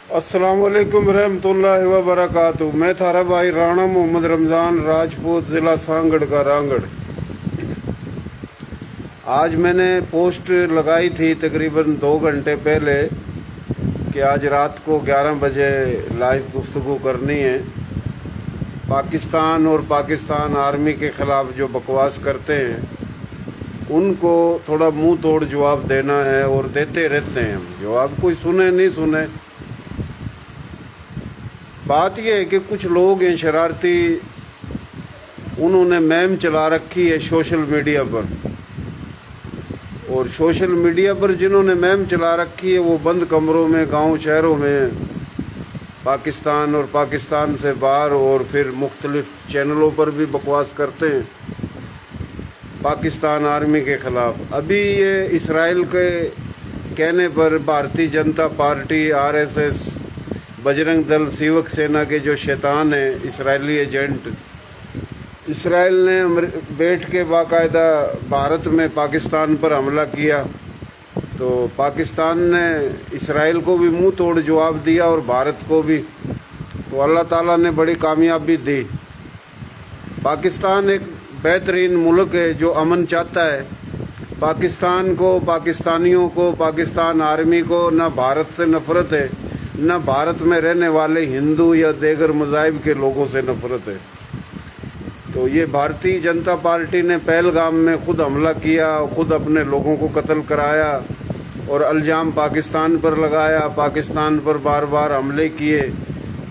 अस्सलाम वालेकुम रहमतुल्लाहि व बरकातुहू। मैं थारा भाई राणा मोहम्मद रमज़ान राजपूत, ज़िला सांगड़ का रांगड़। आज मैंने पोस्ट लगाई थी तकरीबन 2 घंटे पहले कि आज रात को 11 बजे लाइव गुफ्तगू करनी है। पाकिस्तान और पाकिस्तान आर्मी के ख़िलाफ़ जो बकवास करते हैं उनको थोड़ा मुंह तोड़ जवाब देना है, और देते रहते हैं हम जवाब, कोई सुने नहीं सुने। बात यह है कि कुछ लोग हैं शरारती, उन्होंने मैम चला रखी है सोशल मीडिया पर, और सोशल मीडिया पर जिन्होंने मैम चला रखी है वो बंद कमरों में गांव शहरों में पाकिस्तान और पाकिस्तान से बाहर और फिर मुख्तलिफ चैनलों पर भी बकवास करते हैं पाकिस्तान आर्मी के ख़िलाफ़। अभी ये इसराइल के कहने पर भारतीय जनता पार्टी, आरएसएस, बजरंग दल, शिवक सेना के जो शैतान हैं इसराइली एजेंट, इसराइल ने बैठ के बाकायदा भारत में पाकिस्तान पर हमला किया, तो पाकिस्तान ने इसराइल को भी मुंह तोड़ जवाब दिया और भारत को भी। तो अल्लाह ताला ने बड़ी कामयाबी दी। पाकिस्तान एक बेहतरीन मुल्क है जो अमन चाहता है। पाकिस्तान को, पाकिस्तानियों को, पाकिस्तान आर्मी को न भारत से नफ़रत है, न भारत में रहने वाले हिंदू या दीगर मज़ाहिब के लोगों से नफ़रत है। तो ये भारतीय जनता पार्टी ने पहलगाम में खुद हमला किया, खुद अपने लोगों को कत्ल कराया और इल्ज़ाम पाकिस्तान पर लगाया, पाकिस्तान पर बार बार हमले किए।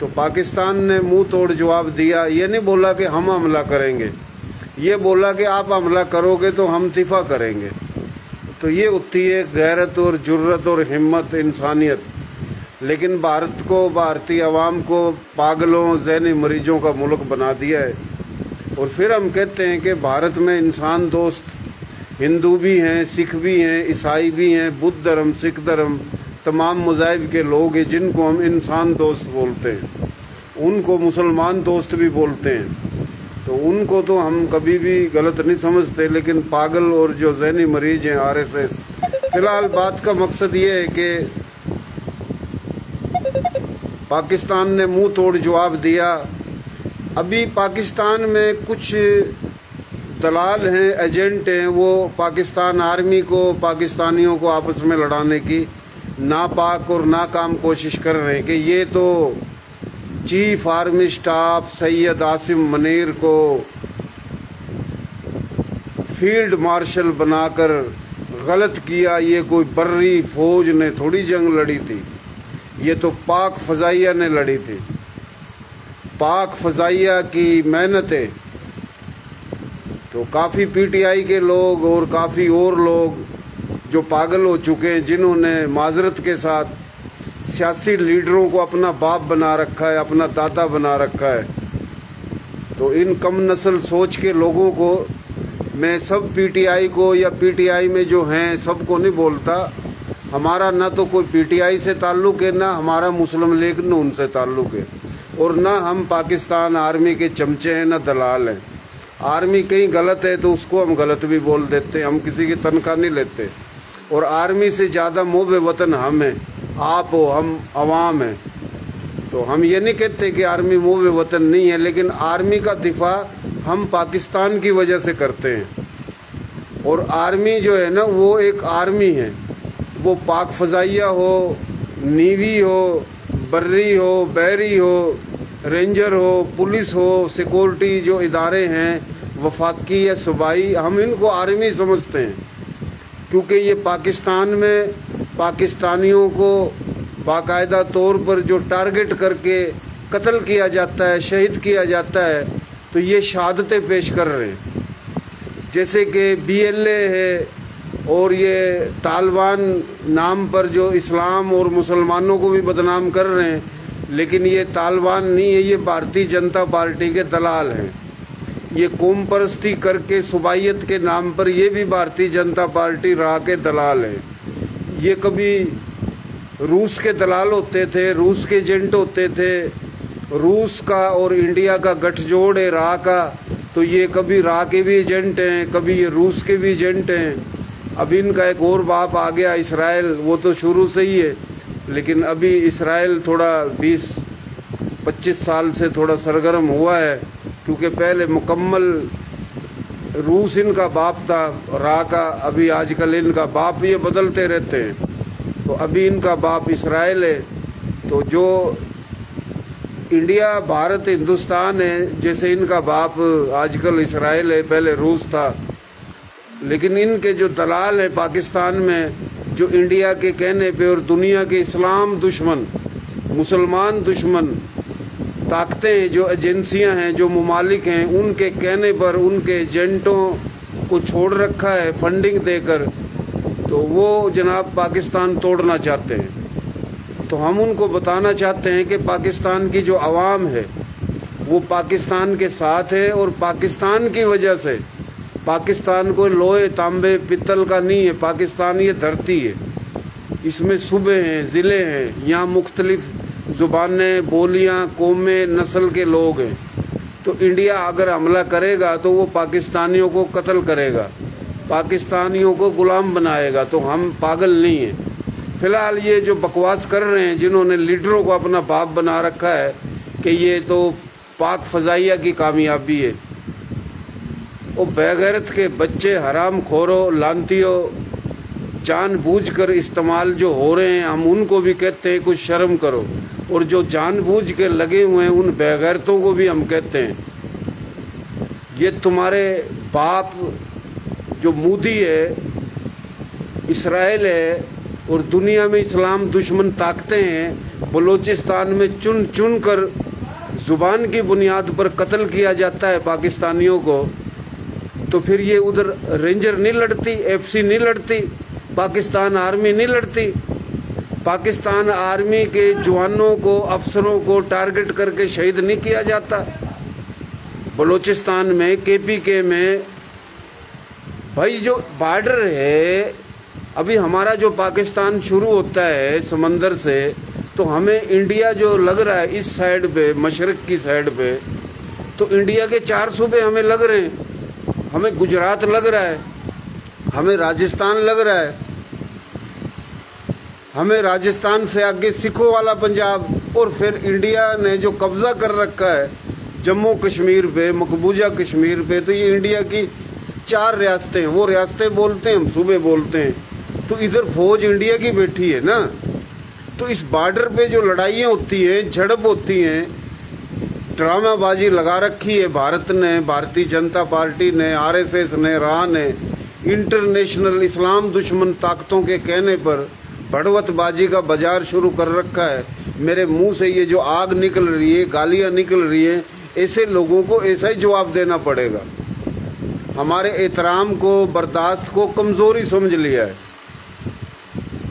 तो पाकिस्तान ने मुंह तोड़ जवाब दिया। ये नहीं बोला कि हम हमला करेंगे, ये बोला कि आप हमला करोगे तो हम दिफा करेंगे। तो ये होती है गैरत और जुर्रत और हिम्मत, इंसानियत। लेकिन भारत को, भारतीय अवाम को पागलों, ज़हनी मरीजों का मुल्क बना दिया है। और फिर हम कहते हैं कि भारत में इंसान दोस्त हिंदू भी हैं, सिख भी हैं, ईसाई भी हैं, बुद्ध धर्म, सिख धर्म, तमाम मज़ाहिब के लोग हैं जिनको हम इंसान दोस्त बोलते हैं, उनको मुसलमान दोस्त भी बोलते हैं। तो उनको तो हम कभी भी गलत नहीं समझते, लेकिन पागल और जो ज़हनी मरीज हैं आरएसएस। फ़िलहाल बात का मकसद ये है कि पाकिस्तान ने मुंह तोड़ जवाब दिया। अभी पाकिस्तान में कुछ दलाल हैं, एजेंट हैं, वो पाकिस्तान आर्मी को, पाकिस्तानियों को आपस में लड़ाने की नापाक और नाकाम कोशिश कर रहे हैं कि ये तो chief army staff Syed Asim Munir को फील्ड मार्शल बनाकर गलत किया। ये कोई बर्री फौज ने थोड़ी जंग लड़ी थी, ये तो पाक फ़ज़ाइया ने लड़ी थी। पाक फ़ज़ाइया की मेहनत है। तो काफ़ी पीटीआई के लोग और काफ़ी और लोग जो पागल हो चुके हैं, जिन्होंने माजरत के साथ सियासी लीडरों को अपना बाप बना रखा है, अपना दादा बना रखा है। तो इन कम नस्ल सोच के लोगों को मैं, सब पीटीआई को या पीटीआई में जो हैं सबको नहीं बोलता। हमारा ना तो कोई पीटीआई से ताल्लुक़ है, ना हमारा मुस्लिम लीग नून से ताल्लुक़ है, और ना हम पाकिस्तान आर्मी के चमचे हैं, ना दलाल हैं। आर्मी कहीं गलत है तो उसको हम गलत भी बोल देते हैं, हम किसी की तनख्वाह नहीं लेते। और आर्मी से ज़्यादा मोहब्बे वतन हम हैं, आप हो, हम अवाम हैं। तो हम ये नहीं कहते कि आर्मी मोहब्बे वतन नहीं है, लेकिन आर्मी का दिफा हम पाकिस्तान की वजह से करते हैं। और आर्मी जो है ना, वो एक आर्मी है, वो पाक फ़ज़ाइया हो, नेवी हो, बर्री हो, बहरी हो, रेंजर हो, पुलिस हो, सिक्योरिटी जो इदारे हैं वफाकी या सूबाई, हम इनको आर्मी समझते हैं। क्योंकि ये पाकिस्तान में पाकिस्तानियों को बाकायदा तौर पर जो टारगेट करके कत्ल किया जाता है, शहीद किया जाता है, तो ये शहादतें पेश कर रहे हैं। जैसे कि बीएलए है, और ये तालिबान नाम पर जो इस्लाम और मुसलमानों को भी बदनाम कर रहे हैं, लेकिन ये तालिबान नहीं है, ये भारतीय जनता पार्टी के दलाल हैं। ये कौम परस्ती करके सूबाइयत के नाम पर ये भी भारतीय जनता पार्टी राह के दलाल हैं। ये कभी रूस के दलाल होते थे, रूस के एजेंट होते थे। रूस का और इंडिया का गठजोड़ है राह का, तो ये कभी राह के भी एजेंट हैं, कभी ये रूस के भी एजेंट हैं। अब इनका एक और बाप आ गया इसराइल, वो तो शुरू से ही है। लेकिन अभी इसराइल थोड़ा 20-25 साल से थोड़ा सरगर्म हुआ है, क्योंकि पहले मुकम्मल रूस इनका बाप था, रा का, अभी आजकल इनका बाप ये बदलते रहते हैं, तो अभी इनका बाप इसराइल है। तो जो इंडिया, भारत, हिंदुस्तान है, जैसे इनका बाप आजकल इसराइल है, पहले रूस था। लेकिन इनके जो दलाल हैं पाकिस्तान में, जो इंडिया के कहने पे और दुनिया के इस्लाम दुश्मन, मुसलमान दुश्मन ताकतें, जो एजेंसियां हैं, जो ममालिक हैं, उनके कहने पर उनके एजेंटों को छोड़ रखा है फंडिंग देकर, तो वो जनाब पाकिस्तान तोड़ना चाहते हैं। तो हम उनको बताना चाहते हैं कि पाकिस्तान की जो आवाम है वो पाकिस्तान के साथ है, और पाकिस्तान की वजह से पाकिस्तान को लोहे, तांबे, पित्तल का नहीं है। पाकिस्तान ये धरती है, इसमें सूबे हैं, ज़िले हैं, यहाँ मुख्तलिफ ज़ुबानें, बोलियाँ, कौमें, नस्ल के लोग हैं। तो इंडिया अगर हमला करेगा तो वो पाकिस्तानियों को कत्ल करेगा, पाकिस्तानियों को गुलाम बनाएगा। तो हम पागल नहीं हैं। फ़िलहाल ये जो बकवास कर रहे हैं, जिन्होंने लीडरों को अपना बाप बना रखा है कि ये तो पाक फ़ज़ाइया की कामयाबी है, वो बेगैरत के बच्चे, हराम खोरों, लानतियों, जानबूझकर इस्तेमाल जो हो रहे हैं, हम उनको भी कहते हैं कुछ शर्म करो। और जो जानबूझ के लगे हुए हैं उन बेगैरतों को भी हम कहते हैं ये तुम्हारे बाप जो मोदी है, इसराइल है, और दुनिया में इस्लाम दुश्मन ताकतें हैं, बलूचिस्तान में चुन चुन कर ज़ुबान की बुनियाद पर कत्ल किया जाता है पाकिस्तानियों को। तो फिर ये उधर रेंजर नहीं लड़ती, FC नहीं लड़ती, पाकिस्तान आर्मी नहीं लड़ती, पाकिस्तान आर्मी के जवानों को, अफसरों को टारगेट करके शहीद नहीं किया जाता। बलूचिस्तान में, KPK में, भाई जो बॉर्डर है, अभी हमारा जो पाकिस्तान शुरू होता है समंदर से, तो हमें इंडिया जो लग रहा है इस साइड पे, मशरक़ की साइड पे, तो इंडिया के 4 सूबे हमें लग रहे हैं। हमें गुजरात लग रहा है, हमें राजस्थान लग रहा है, हमें राजस्थान से आगे सिखों वाला पंजाब, और फिर इंडिया ने जो कब्जा कर रखा है जम्मू कश्मीर पे, मकबूजा कश्मीर पे, तो ये इंडिया की 4 रियासतें हैं। वो रियासतें बोलते हैं, हम सूबे बोलते हैं। तो इधर फौज इंडिया की बैठी है ना। तो इस बॉर्डर पे जो लड़ाइयाँ होती हैं, झड़प होती हैं, ड्रामाबाजी लगा रखी है भारत ने, भारतीय जनता पार्टी ने, RSS ने, रा ने, इंटरनेशनल इस्लाम दुश्मन ताकतों के कहने पर भड़वतबाजी का बाजार शुरू कर रखा है। मेरे मुंह से ये जो आग निकल रही है, गालियां निकल रही हैं, ऐसे लोगों को ऐसा ही जवाब देना पड़ेगा। हमारे एहतराम को, बर्दाश्त को कमज़ोरी समझ लिया है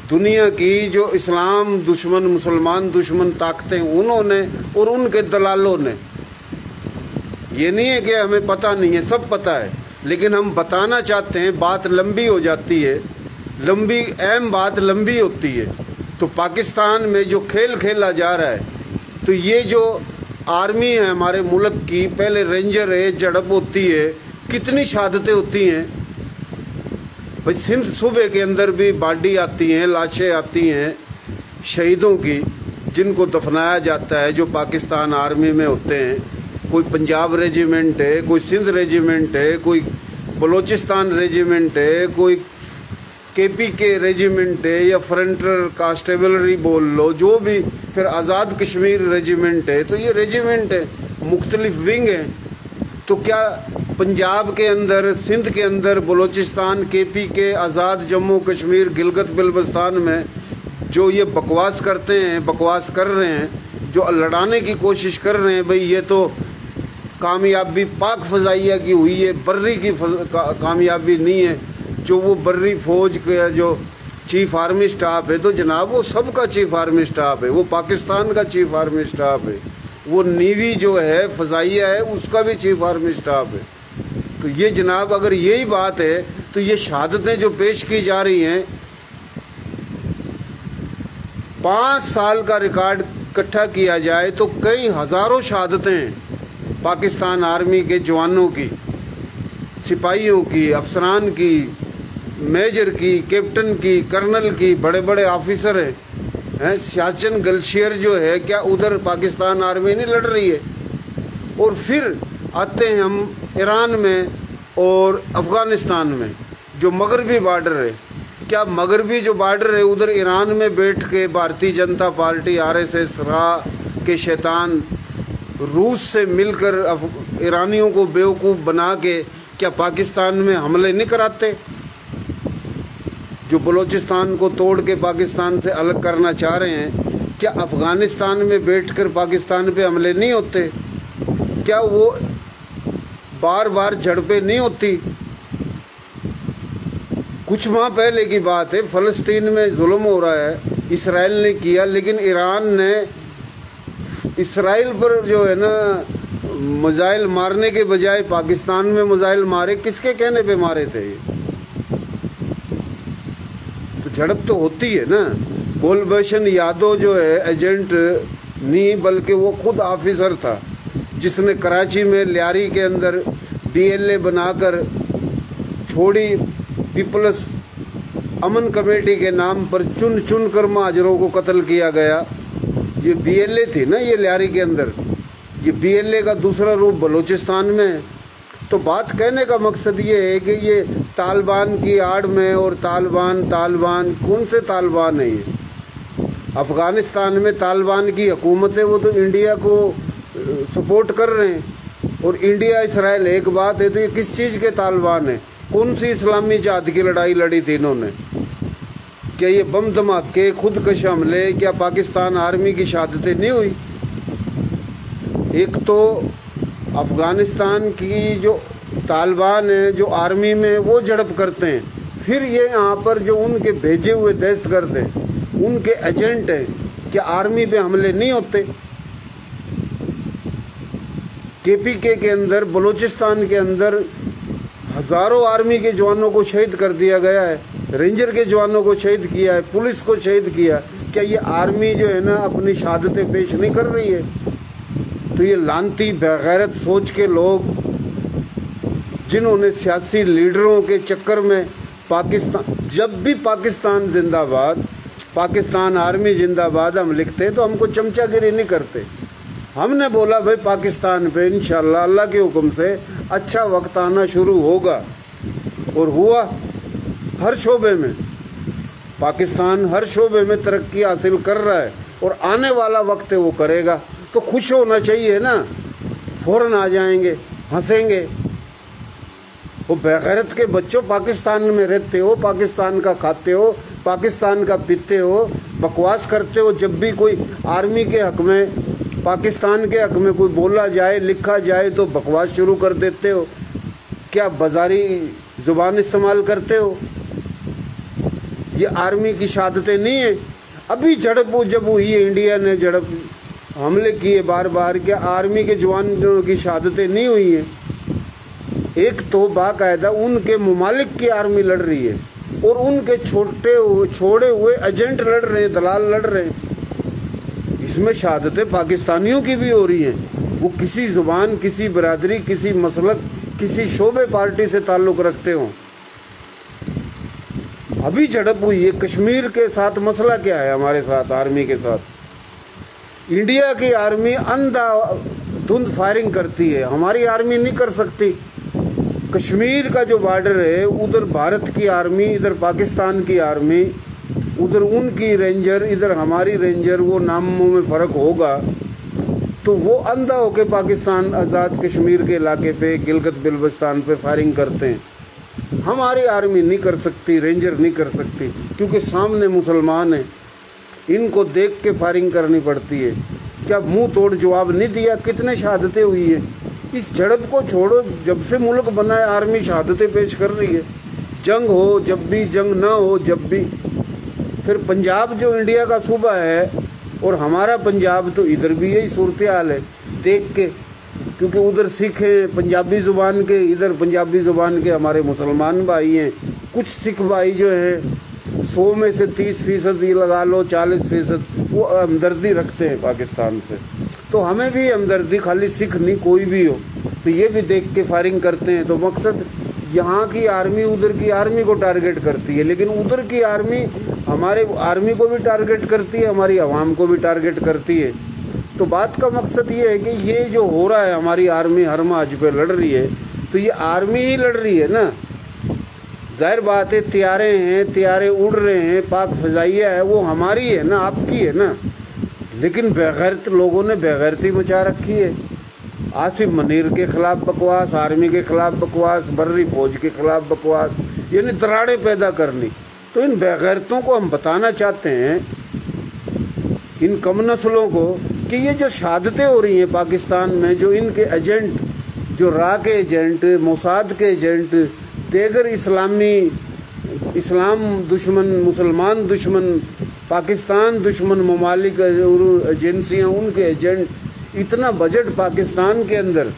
दुनिया की जो इस्लाम दुश्मन, मुसलमान दुश्मन ताकतें, उन्होंने और उनके दलालों ने। ये नहीं है कि हमें पता नहीं है, सब पता है, लेकिन हम बताना चाहते हैं। बात लंबी हो जाती है, लंबी अहम बात लंबी होती है। तो पाकिस्तान में जो खेल खेला जा रहा है, तो ये जो आर्मी है हमारे मुल्क की, पहले रेंजर है, झड़प होती है, कितनी शहादतें होती हैं भाई। सिंध सूबे के अंदर भी बॉडी आती हैं, लाशें आती हैं शहीदों की, जिनको दफनाया जाता है, जो पाकिस्तान आर्मी में होते हैं। कोई पंजाब रेजिमेंट है, कोई सिंध रेजिमेंट है, कोई बलूचिस्तान रेजिमेंट है, कोई KPK रेजिमेंट है, या फ्रंटर कांस्टेबलरी बोल लो, जो भी, फिर आज़ाद कश्मीर रेजिमेंट है। तो ये रेजिमेंट है, मुख्तलिफ विंग है। तो क्या पंजाब के अंदर, सिंध के अंदर, बलूचिस्तान, KPK, आज़ाद जम्मू कश्मीर, गिलगित बिल्तिस्तान में जो ये बकवास करते हैं, बकवास कर रहे हैं, जो लड़ाने की कोशिश कर रहे हैं, भाई ये तो कामयाबी पाक फ़ज़ाइया की हुई है, बर्री की कामयाबी नहीं है। जो वो बर्री फ़ौज का जो चीफ आर्मी स्टाफ है, तो जनाब वो सबका चीफ आर्मी स्टाफ है, वो पाकिस्तान का चीफ आर्मी स्टाफ है। वो नेवी जो है, फ़ज़ाइया है, उसका भी चीफ आर्मी स्टाफ है। तो ये जनाब अगर यही बात है, तो ये शहादतें जो पेश की जा रही हैं, 5 साल का रिकॉर्ड इकट्ठा किया जाए तो कई हज़ारों शहादतें हैं पाकिस्तान आर्मी के जवानों की, सिपाहियों की, अफसरान की, मेजर की, कैप्टन की, कर्नल की, बड़े बड़े ऑफिसर हैं। हैं। सियाचिन ग्लेशियर जो है, क्या उधर पाकिस्तान आर्मी नहीं लड़ रही है? और फिर आते हैं हम ईरान में और अफ़गानिस्तान में, जो मगरबी बॉर्डर है। क्या मगरबी जो बॉर्डर है उधर ईरान में बैठ के भारतीय जनता पार्टी, RSS, रा के शैतान रूस से मिलकर ईरानियों को बेवकूफ़ बना के क्या पाकिस्तान में हमले नहीं कराते? जो बलूचिस्तान को तोड़ के पाकिस्तान से अलग करना चाह रहे हैं, क्या अफ़गानिस्तान में बैठकर पाकिस्तान पे हमले नहीं होते? क्या वो बार बार झड़पें नहीं होती? कुछ माह पहले की बात है, फ़लस्तीन में जुल्म हो रहा है, इसराइल ने किया, लेकिन ईरान ने इसराइल पर जो है ना मिसाइल मारने के बजाय पाकिस्तान में मिसाइल मारे। किसके कहने पे मारे थे? तो झड़प तो होती है ना। कुलभूषण यादव जो है एजेंट नहीं, बल्कि वो खुद ऑफिसर था, जिसने कराची में लियारी के अंदर DLA बनाकर छोड़ी। पीपल्स अमन कमेटी के नाम पर चुन चुन कर महाजरों को कत्ल किया गया। ये BLA थी ना ये लियारी के अंदर। ये BLA का दूसरा रूप बलूचिस्तान में। तो बात कहने का मकसद ये है कि ये तालिबान की आड़ में, और तालिबान कौन से तालिबान है ये? अफ़गानिस्तान में तालिबान की हुकूमत है, वो तो इंडिया को सपोर्ट कर रहे हैं। और इंडिया इसराइल एक बात है, तो ये किस चीज़ के तालिबान है? कौन सी इस्लामी जिहाद की लड़ाई लड़ी थी इन्होंने? क्या ये बम धमाके, खुदकश हमले, क्या पाकिस्तान आर्मी की शहादतें नहीं हुई? एक तो अफ़गानिस्तान की जो तालिबान है, जो आर्मी में, वो झड़प करते हैं। फिर ये यहाँ पर जो उनके भेजे हुए दहशतगर्द हैं, उनके एजेंट हैं, क्या आर्मी पे हमले नहीं होते? KPK के अंदर, बलूचिस्तान के अंदर हज़ारों आर्मी के जवानों को शहीद कर दिया गया है, रेंजर के जवानों को शहीद किया है, पुलिस को शहीद किया। क्या ये आर्मी जो है ना अपनी शहादतें पेश नहीं कर रही है? तो ये लानती बेगैरत सोच के लोग, जिन्होंने सियासी लीडरों के चक्कर में पाकिस्तान, जब भी पाकिस्तान जिंदाबाद, पाकिस्तान आर्मी जिंदाबाद हम लिखते हैं तो हमको चमचागिरी नहीं करते। हमने बोला भाई पाकिस्तान पे इंशाल्लाह अल्लाह के हुक्म से अच्छा वक्त आना शुरू होगा, और हुआ। हर शोबे में पाकिस्तान हर शोबे में तरक्की हासिल कर रहा है, और आने वाला वक्त है वो करेगा। तो खुश होना चाहिए ना, फौरन आ जाएंगे, हंसेंगे। वो बेगैरत के बच्चों, पाकिस्तान में रहते हो, पाकिस्तान का खाते हो, पाकिस्तान का पीते हो, बकवास करते हो। जब भी कोई आर्मी के हक में, पाकिस्तान के हक में कोई बोला जाए, लिखा जाए, तो बकवास शुरू कर देते हो। क्या बाजारी जुबान इस्तेमाल करते हो? ये आर्मी की शहादतें नहीं है? अभी झड़प जब हुई है, इंडिया ने झड़प हमले किए बार बार, क्या आर्मी के जवानों की शहादतें नहीं हुई हैं? एक तो बाकायदा उनके मुमालिक की आर्मी लड़ रही है, और उनके छोड़े हुए एजेंट लड़ रहे हैं, दलाल लड़ रहे हैं। इसमें शहादतें पाकिस्तानियों की भी हो रही हैं, वो किसी जुबान, किसी बरादरी, किसी मसलक, किसी शोबे पार्टी से ताल्लुक़ रखते हों। अभी झड़प हुई है कश्मीर के साथ। मसला क्या है हमारे साथ, आर्मी के साथ? इंडिया की आर्मी अंधाधुंध फायरिंग करती है, हमारी आर्मी नहीं कर सकती। कश्मीर का जो बॉर्डर है, उधर भारत की आर्मी, इधर पाकिस्तान की आर्मी, उधर उनकी रेंजर, इधर हमारी रेंजर, वो नामों में फ़र्क होगा। तो वो अंधा होके पाकिस्तान आज़ाद कश्मीर के इलाके पे, गिलगित बिल्तिस्तान पे फायरिंग करते हैं। हमारी आर्मी नहीं कर सकती, रेंजर नहीं कर सकती, क्योंकि सामने मुसलमान हैं, इनको देख के फायरिंग करनी पड़ती है। क्या मुंह तोड़ जवाब नहीं दिया? कितने शहादतें हुई है? इस झड़प को छोड़ो, जब से मुल्क बना है आर्मी शहादतें पेश कर रही है। जंग हो जब भी, जंग ना हो जब भी। फिर पंजाब जो इंडिया का सूबा है, और हमारा पंजाब, तो इधर भी यही सूरत हाल है देख के, क्योंकि उधर सिख हैं पंजाबी ज़ुबान के, इधर पंजाबी ज़ुबान के हमारे मुसलमान भाई हैं। कुछ सिख भाई जो है 100 में से 30% ये लगा लो, 40%, वो हमदर्दी रखते हैं पाकिस्तान से। तो हमें भी हमदर्दी, खाली सिख नहीं, कोई भी हो, तो ये भी देख के फायरिंग करते हैं। तो मकसद यहाँ की आर्मी उधर की आर्मी को टारगेट करती है, लेकिन उधर की आर्मी हमारे आर्मी को भी टारगेट करती है, हमारी आवाम को भी टारगेट करती है। तो बात का मकसद ये है कि ये जो हो रहा है, हमारी आर्मी हर मार्च पे लड़ रही है, तो ये आर्मी ही लड़ रही है ना। जाहिर बात है, त्यारे उड़ रहे हैं, पाक फ़ज़ाइया है, वो हमारी है ना, आपकी है ना। लेकिन बेगैरत लोगों ने बेगैरती मचा रखी है। आसिफ मनीर के ख़िलाफ़ बकवास, आर्मी के ख़िलाफ़ बकवास, बर्री फ़ौज के ख़िलाफ़ बकवास, यानी दराड़ें पैदा करनी। तो इन बेगैरतों को हम बताना चाहते हैं, इन कम नस्लों को, कि ये जो शहादतें हो रही हैं पाकिस्तान में, जो इनके एजेंट, जो रा के एजेंट, मोसाद के एजेंट, देगर इस्लाम दुश्मन, मुसलमान दुश्मन, पाकिस्तान दुश्मन ममालिक एजेंसियाँ, उनके एजेंट, इतना बजट पाकिस्तान के अंदर,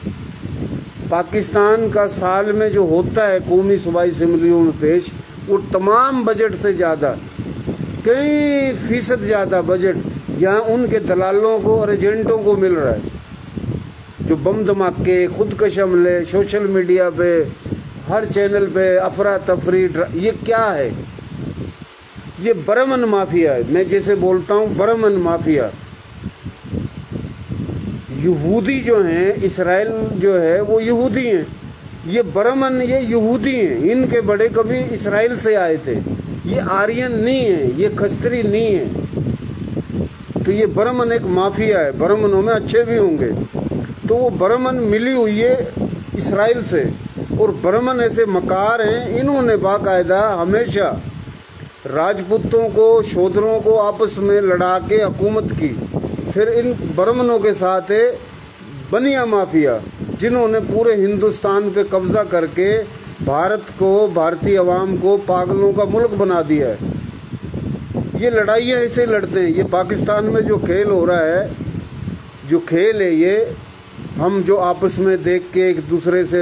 पाकिस्तान का साल में जो होता है कौमी सूबाई असम्बलियों में पेश, वो तमाम बजट से ज़्यादा, कई फ़ीसद ज़्यादा बजट यहाँ उनके दलालों को और एजेंटों को मिल रहा है। जो बम धमाके, खुदकश हमले, सोशल मीडिया पे, हर चैनल पे अफरा तफरी, ये क्या है? ये बरमन माफिया है। मैं जैसे बोलता हूँ बरमन माफिया। यहूदी जो हैं, इसराइल जो है वो यहूदी हैं, ये बरमन ये यहूदी हैं। इनके बड़े कभी इसराइल से आए थे, ये आर्यन नहीं है, ये खस्तरी नहीं है। तो ये बरमन एक माफिया है। बरमनों में अच्छे भी होंगे। तो वो बरमन मिली हुई है इसराइल से, और बरमन ऐसे मकार हैं, इन्होंने बाकायदा हमेशा राजपूतों को, शूद्रों को आपस में लड़ा के हुकूमत की। फिर इन बरमनों के साथ है बनिया माफिया, जिन्होंने पूरे हिंदुस्तान पे कब्जा करके भारत को, भारतीय अवाम को पागलों का मुल्क बना दिया है। ये लड़ाइयाँ ऐसे लड़ते हैं। ये पाकिस्तान में जो खेल हो रहा है, जो खेल है, ये हम जो आपस में देख के एक दूसरे से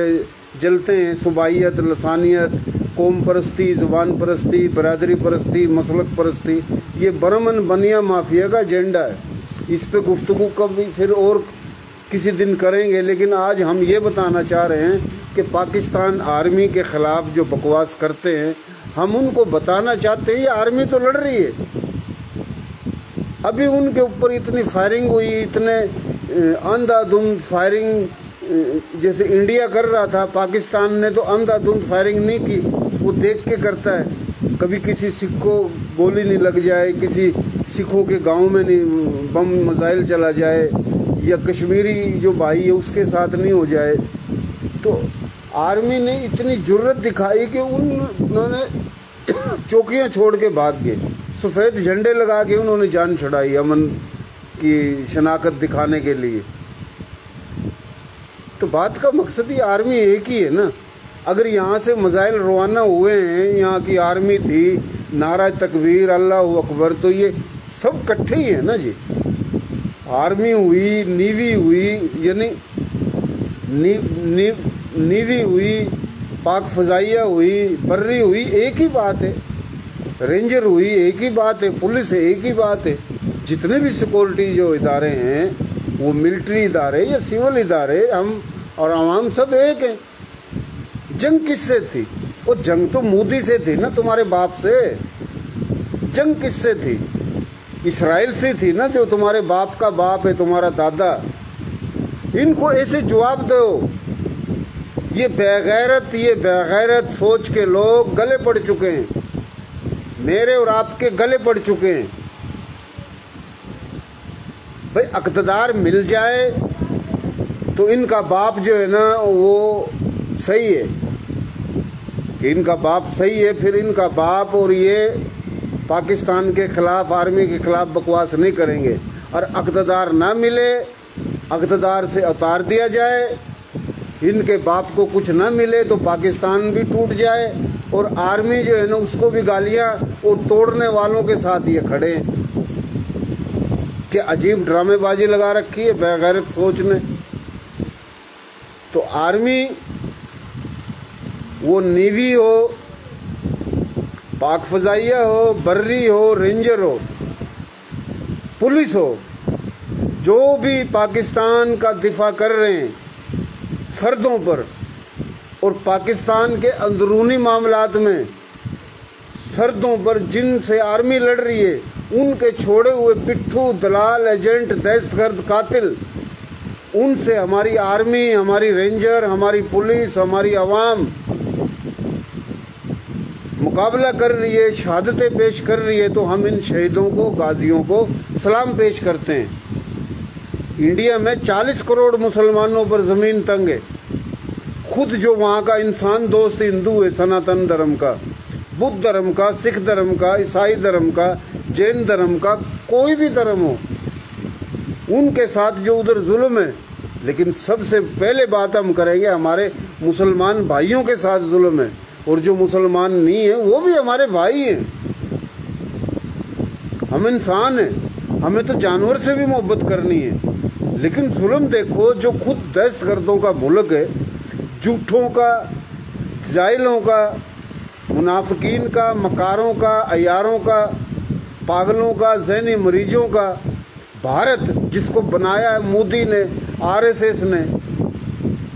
जलते हैं, सुबाइयत, लसानियत, कौम परस्ती, ज़ुबान परस्ती, बरादरी परस्ती, मसलक परस्ती, ये बरमन बनिया माफिया का एजेंडा है। इस पे गुफ्तगू कभी फिर और किसी दिन करेंगे। लेकिन आज हम ये बताना चाह रहे हैं कि पाकिस्तान आर्मी के ख़िलाफ़ जो बकवास करते हैं, हम उनको बताना चाहते हैं ये आर्मी तो लड़ रही है। अभी उनके ऊपर इतनी फायरिंग हुई, इतने अंधाधुंध फायरिंग जैसे इंडिया कर रहा था, पाकिस्तान ने तो अंधाधुंध फायरिंग नहीं की, वो देख के करता है। कभी किसी सिख को गोली नहीं लग जाए, किसी सिखों के गांव में नहीं बम मिसाइल चला जाए, या कश्मीरी जो भाई है उसके साथ नहीं हो जाए। तो आर्मी ने इतनी जुर्रत दिखाई कि उन्होंने चौकियां छोड़ के भाग गए, सफ़ेद झंडे लगा के उन्होंने जान छुड़ाई अमन की शनाख्त दिखाने के लिए। तो बात का मकसद ही आर्मी एक ही है ना। अगर यहाँ से मिसाइल रवाना हुए हैं, यहाँ की आर्मी थी, नारा तकबीर, अल्लाह अकबर, तो ये सब इकट्ठे ही है ना जी। आर्मी हुई, नेवी हुई, यानी नेवी हुई, पाक फ़ज़ाइया हुई, बर्री हुई, एक ही बात है। रेंजर हुई, एक ही बात है। पुलिस है, एक ही बात है। जितने भी सिक्योरिटी जो इदारे हैं, वो मिलिट्री इदारे या सिविल इदारे, हम और आवाम सब एक हैं। जंग किससे थी? वो जंग तो मोदी से थी ना, तुम्हारे बाप से। जंग किससे थी? इसराइल से थी ना, जो तुम्हारे बाप का बाप है, तुम्हारा दादा। इनको ऐसे जवाब दो। ये बेगैरत सोच के लोग गले पड़ चुके हैं, मेरे और आपके गले पड़ चुके हैं। भाई इक़्तिदार मिल जाए तो इनका बाप जो है ना वो सही है, कि इनका बाप सही है, फिर इनका बाप और ये पाकिस्तान के ख़िलाफ़, आर्मी के ख़िलाफ़ बकवास नहीं करेंगे। और इक़्तिदार ना मिले, इक़्तिदार से उतार दिया जाए, इनके बाप को कुछ ना मिले तो पाकिस्तान भी टूट जाए, और आर्मी जो है ना उसको भी गालियाँ और तोड़ने वालों के साथ ये खड़े हैं। कि अजीब ड्रामेबाजी लगा रखी है बेगैरत सोच ने। तो आर्मी, वो नेवी हो, पाक फ़ज़ाइया हो, बर्री हो, रेंजर हो, पुलिस हो, जो भी पाकिस्तान का दिफा कर रहे हैं सरहदों पर और पाकिस्तान के अंदरूनी मामलात में सरहदों पर जिनसे आर्मी लड़ रही है, उनके छोड़े हुए पिट्ठू, दलाल, एजेंट, दहशतगर्द, कातिल, उनसे हमारी आर्मी, हमारी रेंजर, हमारी पुलिस, हमारी आवाम मुकाबला कर रही है, शहादतें पेश कर रही है, तो हम इन शहीदों को, गाजियों को सलाम पेश करते हैं। इंडिया में 40 करोड़ मुसलमानों पर ज़मीन तंग है। खुद जो वहाँ का इंसान दोस्त हिंदू है, सनातन धर्म का, बुद्ध धर्म का, सिख धर्म का, ईसाई धर्म का, जैन धर्म का, कोई भी धर्म हो, उनके साथ जो उधर जुल्म है। लेकिन सबसे पहले बात हम करेंगे, हमारे मुसलमान भाइयों के साथ जुल्म है, और जो मुसलमान नहीं है वो भी हमारे भाई हैं। हम इंसान हैं, हमें तो जानवर से भी मोहब्बत करनी है। लेकिन जुल्म देखो, जो खुद दहशतगर्दों का मुल्क है, झूठों का, जाहिलों का, मुनाफिकीन का, मकारों का, अयारों का, पागलों का, ज़हनी मरीजों का भारत जिसको बनाया है मोदी ने, आरएसएस ने,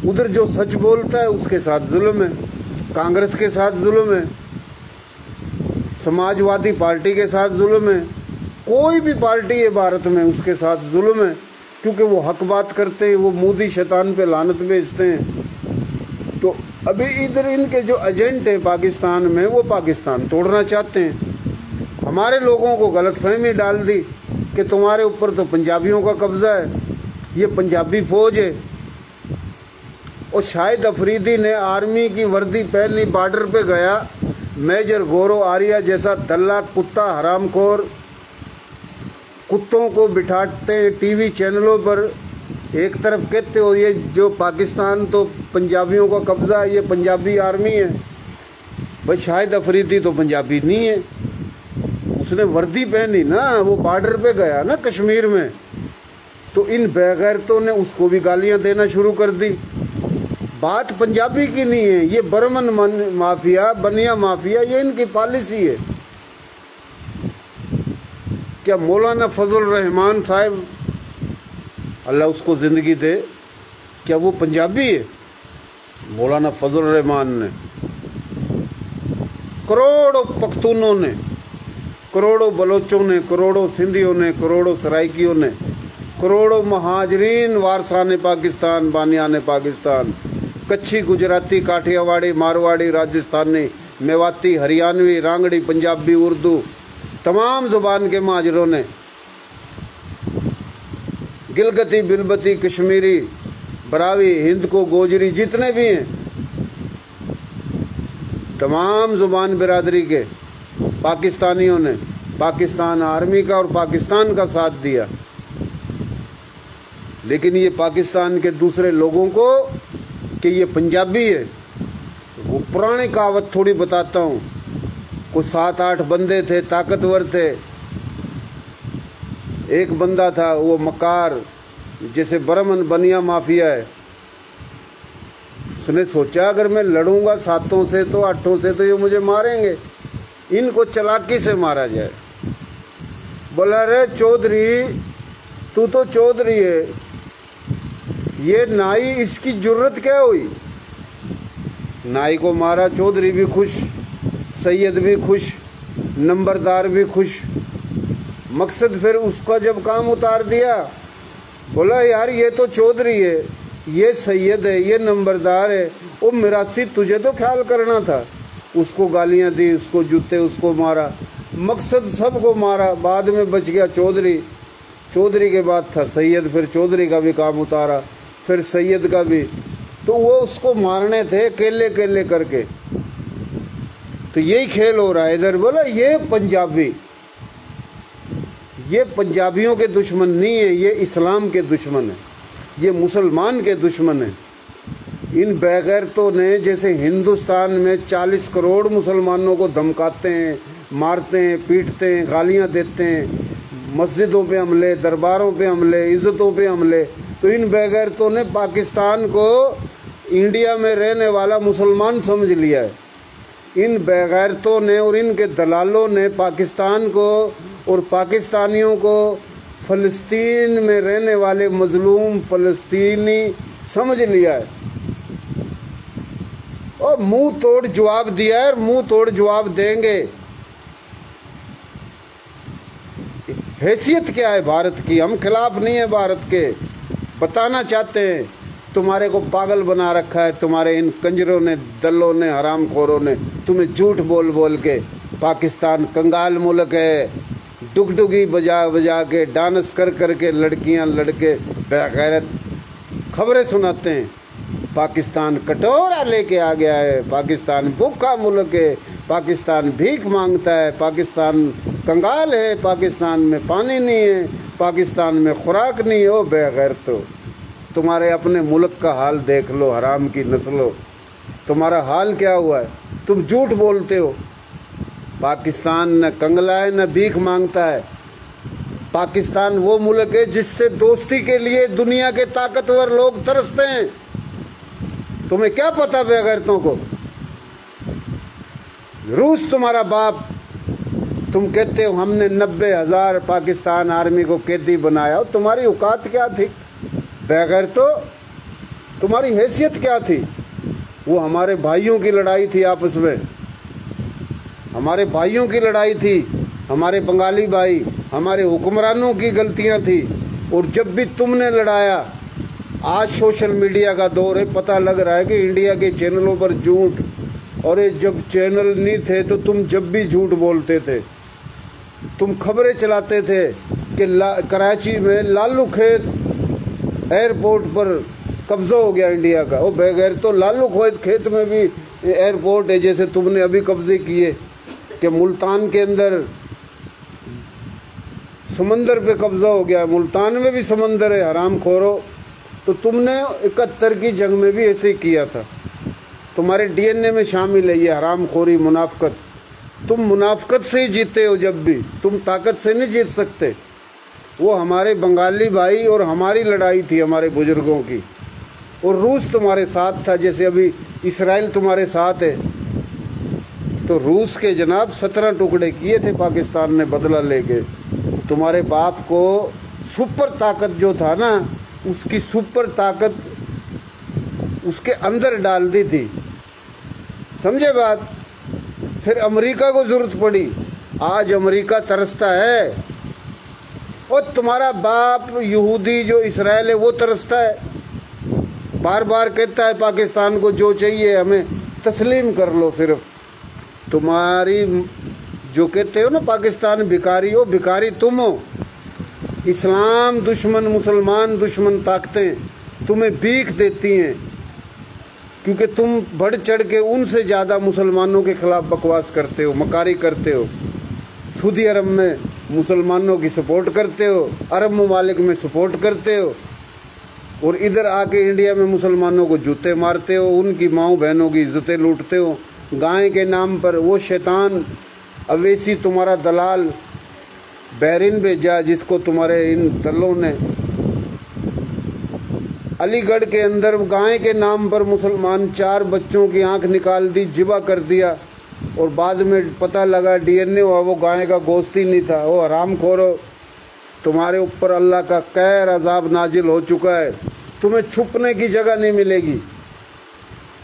उधर जो सच बोलता है उसके साथ जुल्म है, कांग्रेस के साथ जुल्म है, समाजवादी पार्टी के साथ जुल्म है, कोई भी पार्टी है भारत में उसके साथ जुल्म है, क्योंकि वो हक बात करते हैं, वो मोदी शैतान पे लानत भेजते हैं। तो अभी इधर इनके जो एजेंट है पाकिस्तान में, वो पाकिस्तान तोड़ना चाहते हैं। हमारे लोगों को गलतफहमी डाल दी कि तुम्हारे ऊपर तो पंजाबियों का कब्जा है, ये पंजाबी फौज है। और शाहिद अफरीदी ने आर्मी की वर्दी पहनी, बॉर्डर पे गया, मेजर गौरव आर्या जैसा दल्ला, कुत्ता, हरामखोर कुत्तों को बिठाते हैं टीवी चैनलों पर। एक तरफ कहते हो ये जो पाकिस्तान तो पंजाबियों का कब्जा है, ये पंजाबी आर्मी है। भाई शाहिद अफरीदी तो पंजाबी नहीं है, उसने वर्दी पहनी ना, वो बॉर्डर पे गया ना कश्मीर में, तो इन बेगैरतों ने उसको भी गालियां देना शुरू कर दी। बात पंजाबी की नहीं है, ये बर्मन माफिया, बनिया माफिया, ये इनकी पॉलिसी है। क्या मौलाना फजल रहमान साहब, अल्लाह उसको ज़िंदगी दे, क्या वो पंजाबी है? मौलाना फजल रहमान ने, करोड़ों पख्तूनों ने, करोड़ों बलोचों ने, करोड़ों सिंधियों ने, करोड़ों सराइकियों ने, करोड़ों महाजरीन वारसाने पाकिस्तान, बानियाने पाकिस्तान, कच्छी, गुजराती, काठियावाड़ी, मारवाड़ी, राजस्थानी, मेवाती, हरियाणवी, रांगड़ी, पंजाबी, उर्दू, तमाम ज़ुबान के महाजरों ने, गिलगती, बिलबती, कश्मीरी, बरावी, हिंद को, गोजरी, जितने भी हैं, तमाम ज़ुबान बिरादरी के पाकिस्तानियों ने पाकिस्तान आर्मी का और पाकिस्तान का साथ दिया। लेकिन ये पाकिस्तान के दूसरे लोगों को कि ये पंजाबी है, वो पुरानी कहावत थोड़ी बताता हूँ। कुछ 7-8 बंदे थे, ताकतवर थे। एक बंदा था वो मकार, जैसे बर्मन बनिया माफिया है, उसने सोचा अगर मैं लड़ूंगा 7 से तो 8 से तो ये मुझे मारेंगे, इनको चालाकी से मारा जाए। बोला रे चौधरी, तू तो चौधरी है, ये नाई, इसकी जुर्रत क्या हुई? नाई को मारा, चौधरी भी खुश, सैयद भी खुश, नंबरदार भी खुश। मकसद फिर उसका जब काम उतार दिया, बोला यार ये तो चौधरी है, ये सैयद है, ये नंबरदार है, वो मिरासी तुझे तो ख्याल करना था। उसको गालियां दी, उसको जूते, उसको मारा, मकसद सबको मारा। बाद में बच गया चौधरी। चौधरी के बाद था सैयद, फिर चौधरी का भी काम उतारा, फिर सैयद का भी। तो वो उसको मारने थे केले केले करके। तो यही खेल हो रहा है इधर। बोला ये पंजाबी, ये पंजाबियों के दुश्मन नहीं है, ये इस्लाम के दुश्मन है, ये मुसलमान के दुश्मन है। इन बेगैरतों ने जैसे हिंदुस्तान में 40 करोड़ मुसलमानों को धमकाते हैं, मारते हैं, पीटते हैं, गालियां देते हैं, मस्जिदों पे हमले, दरबारों पे हमले, इज़्ज़तों पे हमले, तो इन बेगैरतों ने पाकिस्तान को इंडिया में रहने वाला मुसलमान समझ लिया है। इन बेगैरतों ने और इनके दलालों ने पाकिस्तान को और पाकिस्तानियों को फ़लस्तीन में रहने वाले मजलूम फ़लस्तीनी समझ लिया है और मुंह तोड़ जवाब दिया है और मुंह तोड़ जवाब देंगे। हैसियत क्या है भारत की? हम खिलाफ नहीं है भारत के, बताना चाहते हैं। तुम्हारे को पागल बना रखा है तुम्हारे इन कंजरों ने, दलों ने, हरामखोरों ने। तुम्हें झूठ बोल बोल के पाकिस्तान कंगाल मुल्क है, डुगडुगी बजा बजा के, डांस कर कर के लड़कियां लड़के बेगैरत खबरें सुनाते हैं। पाकिस्तान कटोरा लेके आ गया है, पाकिस्तान भूखा मुल्क है, पाकिस्तान भीख मांगता है, पाकिस्तान कंगाल है, पाकिस्तान में पानी नहीं है, पाकिस्तान में खुराक नहीं हो। बेगैरतो, तुम्हारे अपने मुल्क का हाल देख लो, हराम की नस्लों, तुम्हारा हाल क्या हुआ है? तुम झूठ बोलते हो। पाकिस्तान न कंगला है न भीख मांगता है। पाकिस्तान वो मुल्क है जिससे दोस्ती के लिए दुनिया के ताकतवर लोग तरसते हैं। तुम्हें क्या पता बेगैरतों को? रूस तुम्हारा बाप, तुम कहते हो हमने 90,000 पाकिस्तान आर्मी को कैदी बनाया। तुम्हारी औकात क्या थी बेगैरतों? तुम्हारी हैसियत क्या थी? वो हमारे भाइयों की लड़ाई थी आपस में, हमारे भाइयों की लड़ाई थी, हमारे बंगाली भाई, हमारे हुक्मरानों की गलतियां थी। और जब भी तुमने लड़ाया, आज सोशल मीडिया का दौर है, पता लग रहा है कि इंडिया के चैनलों पर झूठ, और ये जब चैनल नहीं थे तो तुम जब भी झूठ बोलते थे। तुम खबरें चलाते थे कि कराची में लालू खेत एयरपोर्ट पर कब्जा हो गया इंडिया का। वो बगैर तो लालू खेत में भी एयरपोर्ट है, जैसे तुमने अभी कब्जे किए कि मुल्तान के अंदर समंदर पे कब्जा हो गया। मुल्तान में भी समंदर है, हराम खोरो। तो तुमने 71 की जंग में भी ऐसे ही किया था। तुम्हारे डीएनए में शामिल है ये हराम खोरी, मुनाफकत। तुम मुनाफकत से ही जीते हो, जब भी तुम ताकत से नहीं जीत सकते। वो हमारे बंगाली भाई और हमारी लड़ाई थी, हमारे बुजुर्गों की। और रूस तुम्हारे साथ था, जैसे अभी इसराइल तुम्हारे साथ है। तो रूस के जनाब 17 टुकड़े किए थे पाकिस्तान ने बदला लेके। तुम्हारे बाप को सुपर ताकत जो था ना, उसकी सुपर ताकत उसके अंदर डाल दी थी, समझे बात? फिर अमेरिका को जरूरत पड़ी। आज अमेरिका तरसता है, और तुम्हारा बाप यहूदी जो इसराइल है वो तरसता है। बार बार कहता है पाकिस्तान को जो चाहिए हमें तस्लीम कर लो। सिर्फ तुम्हारी जो कहते हो ना पाकिस्तान भिखारी हो, भिखारी तुम हो। इस्लाम दुश्मन, मुसलमान दुश्मन ताकतें तुम्हें भीख देती हैं, क्योंकि तुम बढ़ चढ़ के उनसे ज़्यादा मुसलमानों के खिलाफ बकवास करते हो, मकारी करते हो। सऊदी अरब में मुसलमानों की सपोर्ट करते हो, अरब ममालिक में सपोर्ट करते हो, और इधर आके इंडिया में मुसलमानों को जूते मारते हो, उनकी माओ बहनों की इज्जतें लूटते हो गाय के नाम पर। वो शैतान अवैसी तुम्हारा दलाल बहरीन भेजा, जिसको तुम्हारे इन दलों ने अलीगढ़ के अंदर गाय के नाम पर मुसलमान 4 बच्चों की आंख निकाल दी, जिबा कर दिया, और बाद में पता लगा डीएनए हुआ वो गाय का गोश्त ही नहीं था। वो हराम खोरो, तुम्हारे ऊपर अल्लाह का कहर अजाब नाजिल हो चुका है। तुम्हें छुपने की जगह नहीं मिलेगी।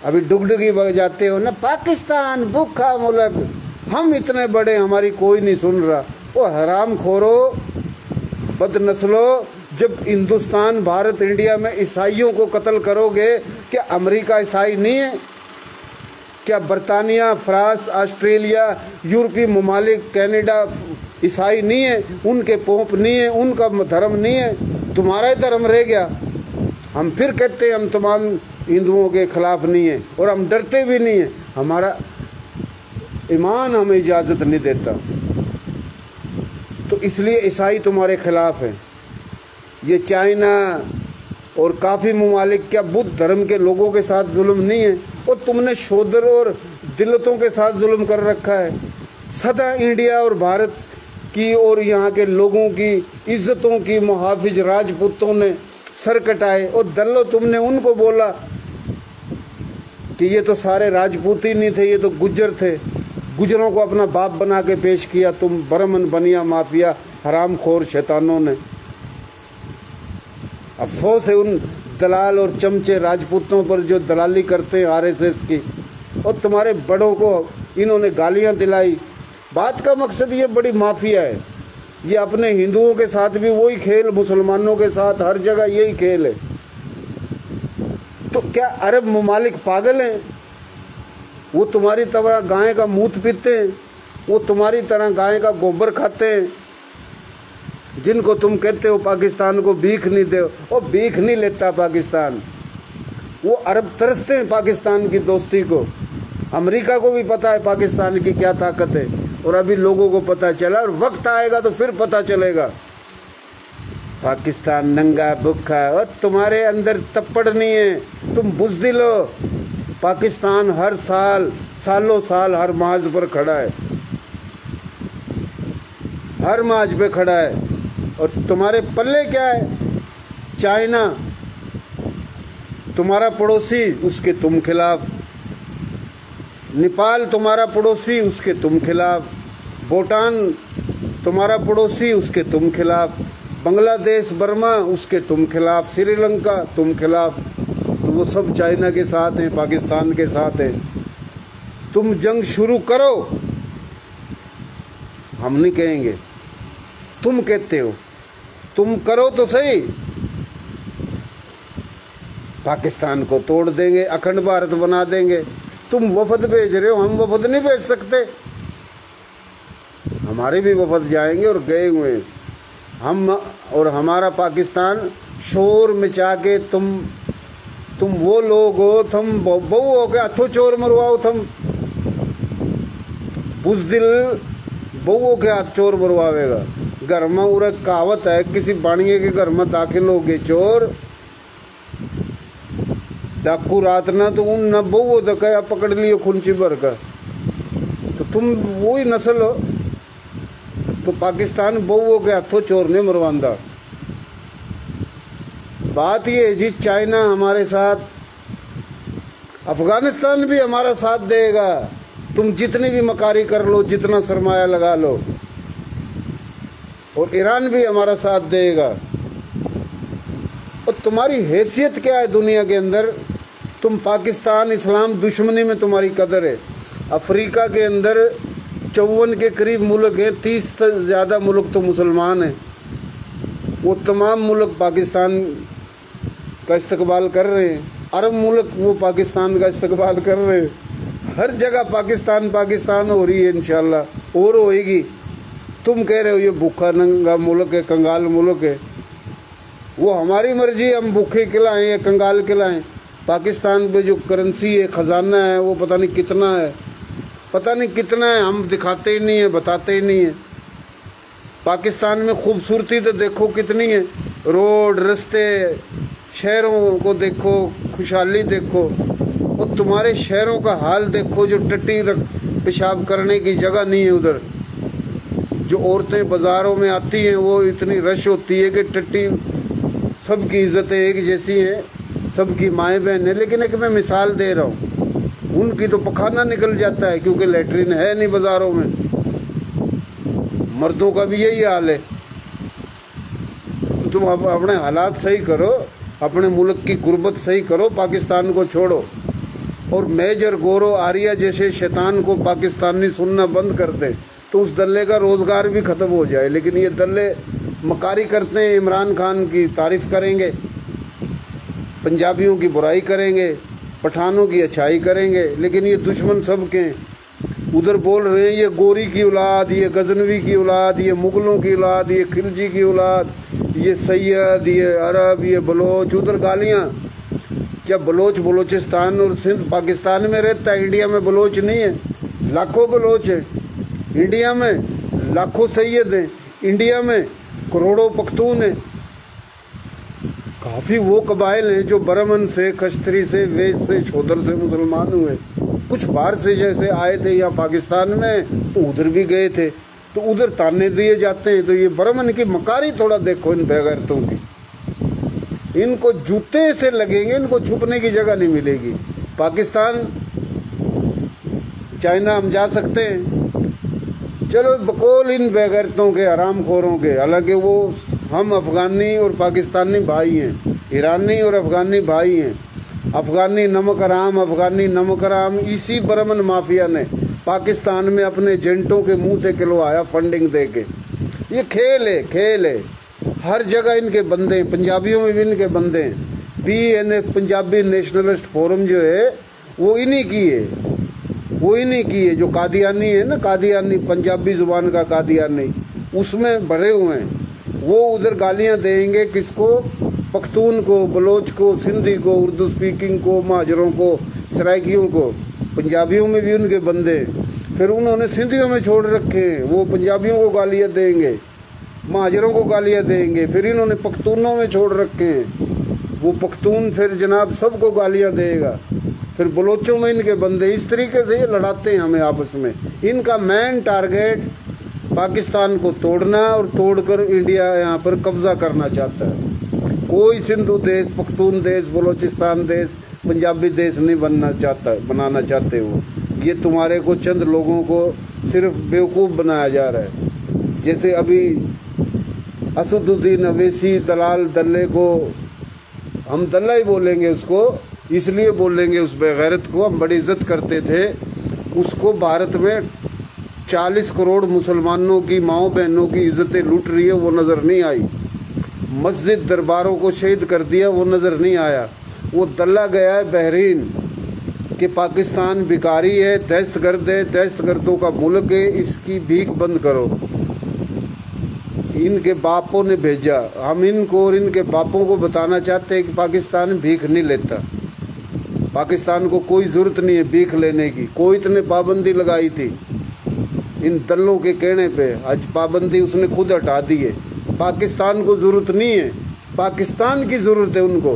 अभी डुगडुगी बजाते हो ना, पाकिस्तान भूखा मुल्क, हम इतने बड़े, हमारी कोई नहीं सुन रहा। वो हराम खोरो, बदनस्लो, जब हिंदुस्तान, भारत, इंडिया में ईसाइयों को कत्ल करोगे, क्या अमेरिका ईसाई नहीं है? क्या बरतानिया, फ्रांस, ऑस्ट्रेलिया, यूरोपीय ममालिक, कनाडा ईसाई नहीं है? उनके पोप नहीं है, उनका धर्म नहीं है, तुम्हारा ही धर्म रह गया। हम फिर कहते हैं हम तमाम हिंदुओं के खिलाफ नहीं है, और हम डरते भी नहीं हैं। हमारा ईमान हमें इजाज़त नहीं देता, तो इसलिए ईसाई तुम्हारे खिलाफ है। ये चाइना और काफ़ी ममालिक क्या बुद्ध धर्म के लोगों के साथ जुल्म नहीं है? और तुमने शूद्र और दिलतों के साथ जुल्म कर रखा है। सदा इंडिया और भारत की और यहाँ के लोगों की इज्जतों की मुहाफिज राजपूतों ने सर कटाए, और दल्लो तुमने उनको बोला कि ये तो सारे राजपूत ही नहीं थे, ये तो गुज्जर थे। गुजरों को अपना बाप बना के पेश किया तुम बरमन बनिया माफिया हरामखोर शैतानों ने। अफसोस है उन दलाल और चमचे राजपूतों पर जो दलाली करते हैं आरएसएस की, और तुम्हारे बड़ों को इन्होंने गालियां दिलाई। बात का मकसद ये बड़ी माफिया है, ये अपने हिंदुओं के साथ भी वही खेल, मुसलमानों के साथ हर जगह यही खेल है। तो क्या अरब ममालिक पागल हैं? वो तुम्हारी तरह गाय का मूत पीते हैं, वो तुम्हारी तरह गाय का गोबर खाते हैं। जिनको तुम कहते हो पाकिस्तान को भीख नहीं दे, वो भीख नहीं लेता पाकिस्तान। वो अरब तरसते हैं पाकिस्तान की दोस्ती को। अमेरिका को भी पता है पाकिस्तान की क्या ताकत है, और अभी लोगों को पता चला, और वक्त आएगा तो फिर पता चलेगा। पाकिस्तान नंगा भूखा, और तुम्हारे अंदर तप्पड़ नहीं है, तुम बुज़दिल हो। पाकिस्तान हर साल सालों साल हर मार्च पर खड़ा है, हर मार्च पे खड़ा है, और तुम्हारे पल्ले क्या है? चाइना तुम्हारा पड़ोसी, उसके तुम खिलाफ। नेपाल तुम्हारा पड़ोसी, उसके तुम खिलाफ। भूटान तुम्हारा पड़ोसी, उसके तुम खिलाफ। बांग्लादेश बर्मा, उसके तुम खिलाफ। श्रीलंका तुम खिलाफ। तो वो सब चाइना के साथ हैं, पाकिस्तान के साथ हैं। तुम जंग शुरू करो, हम नहीं कहेंगे, तुम कहते हो। तुम करो तो सही, पाकिस्तान को तोड़ देंगे, अखंड भारत बना देंगे। तुम वफद भेज रहे हो, हम वफद नहीं भेज सकते। हमारे भी वफद जाएंगे और गए हुए हैं। हम और हमारा पाकिस्तान शोर मचा के तुम वो लोग हो, तुम बहु हो के हथों चोर मरवाओ। तुम बुज़दिल बहु हो के हाथ चोर मरवावेगा। घर में उरा कहावत है, किसी बाणिये के घर में दाखिल हो गए चोर, डाकू रात ना तो उन न बहु दकाया पकड़ लियो खुंची भर का। तो तुम वही नस्ल हो। तो पाकिस्तान बहुओं के हाथों चोर ने मरवांदा। बात ये है जी, चाइना हमारे साथ, अफगानिस्तान भी हमारा साथ देगा। तुम जितनी भी मकारी कर लो, जितना सरमाया लगा लो, और ईरान भी हमारा साथ देगा। और तुम्हारी हैसियत क्या है दुनिया के अंदर? तुम पाकिस्तान, इस्लाम दुश्मनी में तुम्हारी कदर है। अफ्रीका के अंदर 54 के करीब मुल्क हैं, 30 से ज़्यादा मुल्क तो मुसलमान हैं। वो तमाम मुल्क पाकिस्तान का इस्तकबाल कर रहे हैं। अरब मुल्क वो पाकिस्तान का इस्तकबाल कर रहे हैं। हर जगह पाकिस्तान पाकिस्तान हो रही है, इंशाल्लाह और होएगी। तुम कह रहे हो ये भूखा नंगा मुल्क है, कंगाल मुल्क है। वो हमारी मर्जी, हम भूखे खिलाएं या कंगाल खिलाएं। पाकिस्तान पे जो करेंसी है, ख़जाना है, वो पता नहीं कितना है, पता नहीं कितना है। हम दिखाते ही नहीं है, बताते ही नहीं है। पाकिस्तान में खूबसूरती तो देखो कितनी है, रोड, रास्ते, शहरों को देखो, खुशहाली देखो। और तुम्हारे शहरों का हाल देखो, जो टट्टी पेशाब करने की जगह नहीं है उधर। जो औरतें बाज़ारों में आती हैं, वो इतनी रश होती है कि टट्टी, सबकी इज़्ज़तें एक जैसी हैं, सबकी माएँ बहन है। लेकिन एक मैं मिसाल दे रहा हूँ, उनकी तो पखाना निकल जाता है क्योंकि लेटरिन है नहीं बाज़ारों में। मर्दों का भी यही हाल है। तुम अपने हालात सही करो, अपने मुल्क की गुर्बत सही करो, पाकिस्तान को छोड़ो। और मेजर गौरव आर्या जैसे शैतान को पाकिस्तानी सुनना बंद कर दे तो उस दल्ले का रोज़गार भी ख़त्म हो जाए। लेकिन ये दल्ले मकारी करते हैं, इमरान खान की तारीफ़ करेंगे, पंजाबियों की बुराई करेंगे, पठानों की अच्छाई करेंगे, लेकिन ये दुश्मन सब के उधर बोल रहे हैं ये गोरी की औलाद, ये गजनवी की औलाद, ये मुगलों की औलाद, ये खिलजी की औलाद, ये सैयद, ये अरब, ये बलोच। उधर गालियाँ। क्या बलोच बलोचिस्तान और सिंध पाकिस्तान में रहता है? इंडिया में बलोच नहीं है? लाखों बलोच है इंडिया में, लाखों सैयद हैं इंडिया में, करोड़ों पख्तून हैं। काफ़ी वो कबाइल हैं जो बरमन से, खश्तरी से, वेश से, शोदर से मुसलमान हुए। कुछ बाहर से जैसे आए थे या पाकिस्तान में तो उधर भी गए थे, तो उधर ताने दिए जाते हैं। तो ये बरमन की मकारी थोड़ा देखो इन बेगैरतों की। इनको जूते से लगेंगे, इनको छुपने की जगह नहीं मिलेगी। पाकिस्तान, चाइना हम जा सकते हैं, चलो बकौल इन बेगैरतों के, हरामखोरों के। हालांकि वो हम अफ़गानी और पाकिस्तानी भाई हैं, ईरानी और अफ़गानी भाई हैं। अफ़गानी नमक हराम, अफ़गानी नमक हराम इसी बरमन माफिया ने पाकिस्तान में अपने एजेंटों के मुंह से खिलवाया फंडिंग दे के। ये खेल है, खेल है। हर जगह इनके बंदे हैं, पंजाबियों में भी इनके बंदे हैं। PNF पंजाबी नेशनलिस्ट फोरम जो है वो इन्हीं की है, वो इन्हीं की है। जो कादियानी है ना, कादियानी पंजाबी जुबान का कादियानी, उसमें भरे हुए हैं। वो उधर गालियां देंगे किसको? पख्तून को, बलोच को, सिंधी को, उर्दू स्पीकिंग को, महाजरों को, सराइकियों को। पंजाबियों में भी उनके बंदे, फिर उन्होंने सिंधियों में छोड़ रखे हैं, वो पंजाबियों को गालियां देंगे, महाजरों को गालियां देंगे। फिर इन्होंने पख्तूनों में छोड़ रखे हैं, वो पख्तून फिर जनाब सबको गालियां देगा। फिर बलोचों में इनके बंदे। इस तरीके से ये लड़ाते हैं हमें आपस में। इनका मेन टारगेट पाकिस्तान को तोड़ना और तोड़कर इंडिया यहाँ पर कब्जा करना चाहता है। कोई सिंधु देश, पख्तून देश, बलोचिस्तान देश, पंजाबी देश नहीं बनाना चाहते वो। ये तुम्हारे को चंद लोगों को सिर्फ बेवकूफ़ बनाया जा रहा है। जैसे अभी असदुद्दीन अवैसी दलाल दल्ले को, हम दल्ला ही बोलेंगे उसको, इसलिए बोलेंगे उस बेगैरत को, हम बड़ी इज्जत करते थे उसको। भारत में 40 करोड़ मुसलमानों की माओ बहनों की इज्जतें लूट रही है, वो नज़र नहीं आई। मस्जिद दरबारों को शहीद कर दिया, वो नज़र नहीं आया। वो दल्ला गया है बहरीन कि पाकिस्तान भिखारी है, दहशतगर्द है, दहशतगर्दों का मुल्क है, इसकी भीख बंद करो। इनके बापों ने भेजा। हम इनको और इनके बापों को बताना चाहते हैं कि पाकिस्तान भीख नहीं लेता। पाकिस्तान को कोई ज़रूरत नहीं है भीख लेने की। कोई इतने पाबंदी लगाई थी इन दलों के कहने पे, आज पाबंदी उसने खुद हटा दी है। पाकिस्तान को ज़रूरत नहीं है, पाकिस्तान की ज़रूरत है उनको।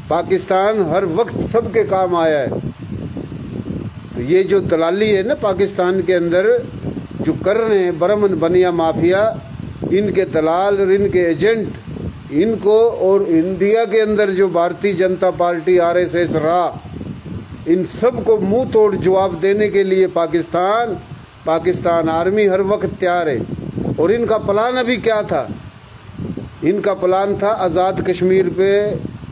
पाकिस्तान हर वक्त सबके काम आया है। तो ये जो दलाली है ना पाकिस्तान के अंदर जो कर रहे हैं बरमन बनिया माफिया, इनके दलाल और इनके एजेंट, इनको और इंडिया के अंदर जो भारतीय जनता पार्टी RSS रहा, इन सब को मुंह तोड़ जवाब देने के लिए पाकिस्तान आर्मी हर वक्त तैयार है। और इनका प्लान अभी क्या था? इनका प्लान था आज़ाद कश्मीर पे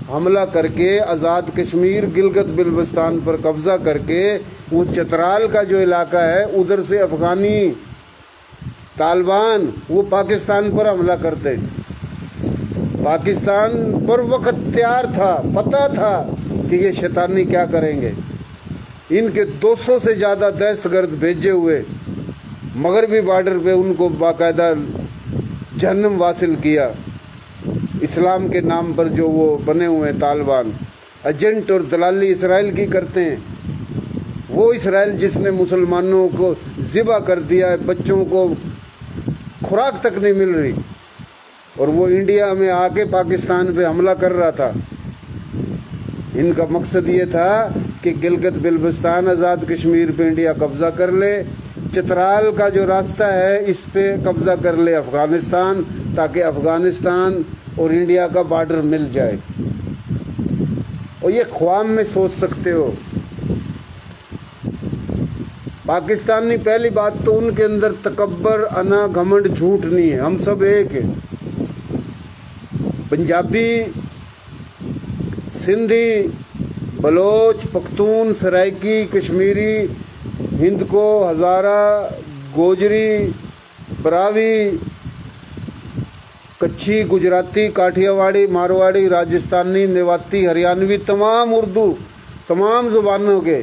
हमला करके, आज़ाद कश्मीर गिलगित बिल्तिस्तान पर कब्जा करके, वो चतराल का जो इलाका है उधर से अफगानी तालिबान वो पाकिस्तान पर हमला करते। पाकिस्तान पर वक्त तैयार था, पता था कि ये शैतानी क्या करेंगे। इनके 200 से ज़्यादा दहशतगर्द भेजे हुए मगरबी बॉर्डर पे उनको बाकायदा जहन्नम वासिल किया। इस्लाम के नाम पर जो वो बने हुए तालिबान एजेंट और दलाली इसराइल की करते हैं। वो इसराइल जिसने मुसलमानों को ज़िबा कर दिया है, बच्चों को खुराक तक नहीं मिल रही, और वो इंडिया में आके पाकिस्तान पे हमला कर रहा था। इनका मकसद ये था कि गिलगित बिल्तिस्तान आज़ाद कश्मीर पे इंडिया कब्जा कर ले, चित्राल का जो रास्ता है इस पे कब्जा कर ले अफ़गानिस्तान, ताकि अफ़गानिस्तान और इंडिया का बॉर्डर मिल जाए। और ये ख्वाब में सोच सकते हो। पाकिस्तानी, पहली बात तो उनके अंदर तकब्बर, अना, घमंड, झूठ नहीं है। हम सब एक है। पंजाबी, सिंधी, बलोच, पख्तून, सराइकी, कश्मीरी, हिंद को, हज़ारा, गोजरी, बरावी, कच्छी, गुजराती, काठियावाड़ी, मारवाड़ी, राजस्थानी, मेवाती, हरियाणवी, तमाम उर्दू, तमाम ज़ुबानों के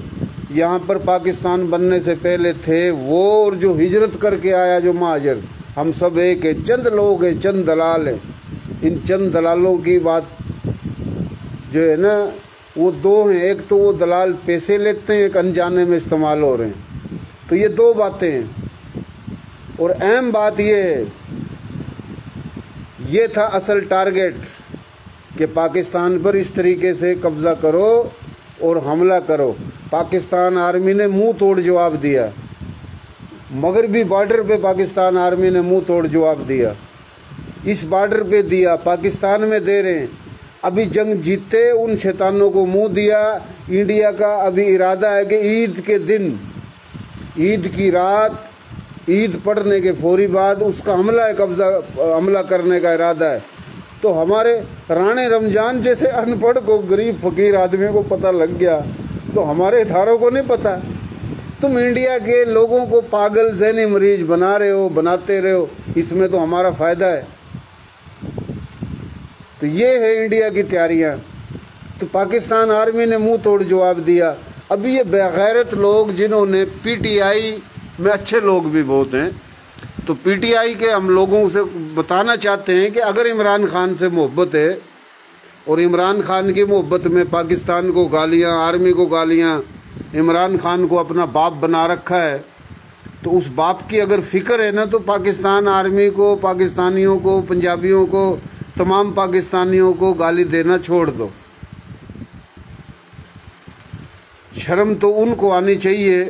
यहाँ पर पाकिस्तान बनने से पहले थे वो, और जो हिजरत करके आया जो महाजर, हम सब एक है। चंद लोग हैं, चंद दलाल हैं। इन चंद दलालों की बात जो है ना वो दो हैं। एक तो वो दलाल पैसे लेते हैं, एक अनजाने में इस्तेमाल हो रहे हैं। तो ये दो बातें हैं। और अहम बात ये है, ये था असल टारगेट कि पाकिस्तान पर इस तरीके से कब्जा करो और हमला करो। पाकिस्तान आर्मी ने मुंह तोड़ जवाब दिया। मगरबी बॉर्डर पे पाकिस्तान आर्मी ने मुंह तोड़ जवाब दिया। इस बॉर्डर पे दिया, पाकिस्तान में दे रहे हैं। अभी जंग जीते उन शैतानों को मुंह दिया। इंडिया का अभी इरादा है कि ईद के दिन, ईद की रात, ईद पड़ने के फौरी बाद उसका हमला करने का इरादा है। तो हमारे राणे रमजान जैसे अनपढ़ को, गरीब फकीर आदमी को पता लग गया, तो हमारे इधारों को नहीं पता। तुम इंडिया के लोगों को पागल ज़हनी मरीज बना रहे हो, बनाते रहे हो, इसमें तो हमारा फ़ायदा है। तो ये है इंडिया की तैयारियां। तो पाकिस्तान आर्मी ने मुंह तोड़ जवाब दिया। अभी ये बेगैरत लोग जिन्होंने पीटीआई में अच्छे लोग भी बहुत हैं, तो पीटीआई के हम लोगों से बताना चाहते हैं कि अगर इमरान खान से मोहब्बत है और इमरान खान की मोहब्बत में पाकिस्तान को गालियां, आर्मी को गालियां, इमरान खान को अपना बाप बना रखा है, तो उस बाप की अगर फिक्र है ना, तो पाकिस्तान आर्मी को, पाकिस्तानियों को, पंजाबियों को, तमाम पाकिस्तानियों को गाली देना छोड़ दो। शर्म तो उनको आनी चाहिए।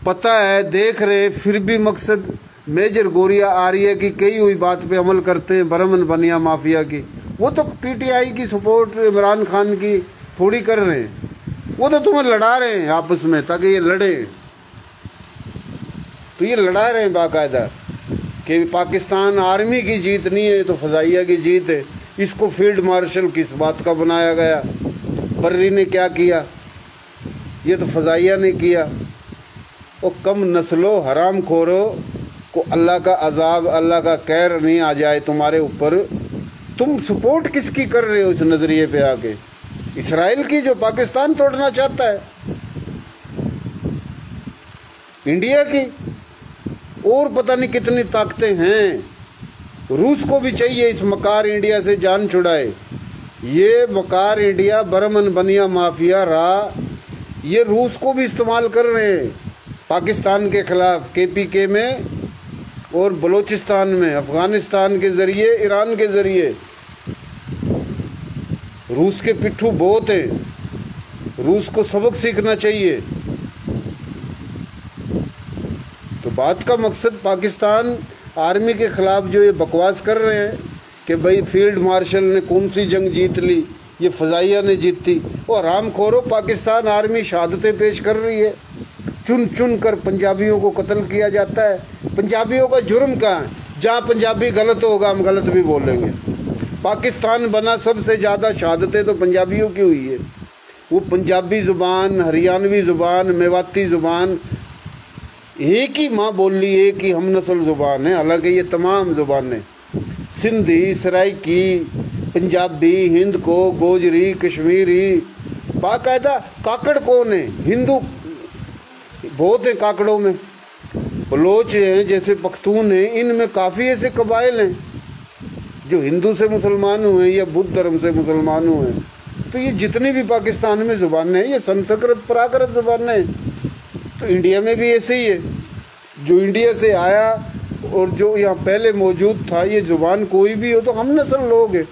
पता है, देख रहे, फिर भी मकसद मेजर गोरिया आर्य की कही हुई बात पे अमल करते हैं, बरमन बनिया माफिया की। वो तो पीटीआई की सपोर्ट इमरान खान की थोड़ी कर रहे हैं, वो तो तुम्हें लड़ा रहे हैं आपस में ताकि ये लड़े। तो ये लड़ा रहे हैं बाकायदा कि पाकिस्तान आर्मी की जीत नहीं है, तो फजाइया की जीत है। इसको फील्ड मार्शल किस बात का बनाया गया? बर्री ने क्या किया? ये तो फजाइया ने किया। और कम नस्लो हराम खोरो को अल्लाह का अजाब, अल्लाह का कहर नहीं आ जाए तुम्हारे ऊपर। तुम सपोर्ट किसकी कर रहे हो इस नजरिए पे आके? इसराइल की, जो पाकिस्तान तोड़ना चाहता है, इंडिया की, और पता नहीं कितनी ताकतें हैं। रूस को भी चाहिए इस मकार इंडिया से जान छुड़ाए। ये मकार इंडिया, बरमन बनिया माफिया रहा, ये रूस को भी इस्तेमाल कर रहे हैं पाकिस्तान के खिलाफ, केपीके में और बलूचिस्तान में, अफगानिस्तान के जरिए, ईरान के जरिए। रूस के पिट्ठू बहुत हैं, रूस को सबक सीखना चाहिए। तो बात का मकसद, पाकिस्तान आर्मी के खिलाफ जो ये बकवास कर रहे हैं कि भाई फील्ड मार्शल ने कौन सी जंग जीत ली, ये फजाइया ने जीती। और रामखोरो, पाकिस्तान आर्मी शहादतें पेश कर रही है, चुन चुन कर पंजाबियों को कत्ल किया जाता है। पंजाबियों का जुर्म कहाँ है? जहाँ पंजाबी गलत होगा हम गलत भी बोलेंगे। पाकिस्तान बना, सबसे ज़्यादा शहादतें तो पंजाबियों की हुई है। वो पंजाबी ज़ुबान, हरियाणवी ज़ुबान, मेवाती ज़ुबान, एक ही माँ बोली, एक ही हम नस्ल ज़ुबान है। हालांकि ये तमाम ज़ुबानें, सिंधी, सराइकी, पंजाबी, हिंद को, गोजरी, कश्मीरी, बाकायदा काकड़ कौन है? हिंदू बहुत है काकड़ों में, बलोच हैं, जैसे पख्तून हैं, इनमें काफ़ी ऐसे कबाइल हैं जो हिंदू से मुसलमान हुए या बुद्ध धर्म से मुसलमान हुए। तो ये जितनी भी पाकिस्तान में ज़ुबानें हैं, ये संस्कृत प्राकृत ज़ुबानें हैं। तो इंडिया में भी ऐसे ही है, जो इंडिया से आया और जो यहाँ पहले मौजूद था, ये ज़ुबान कोई भी हो तो हम नस्ल लोग हैं।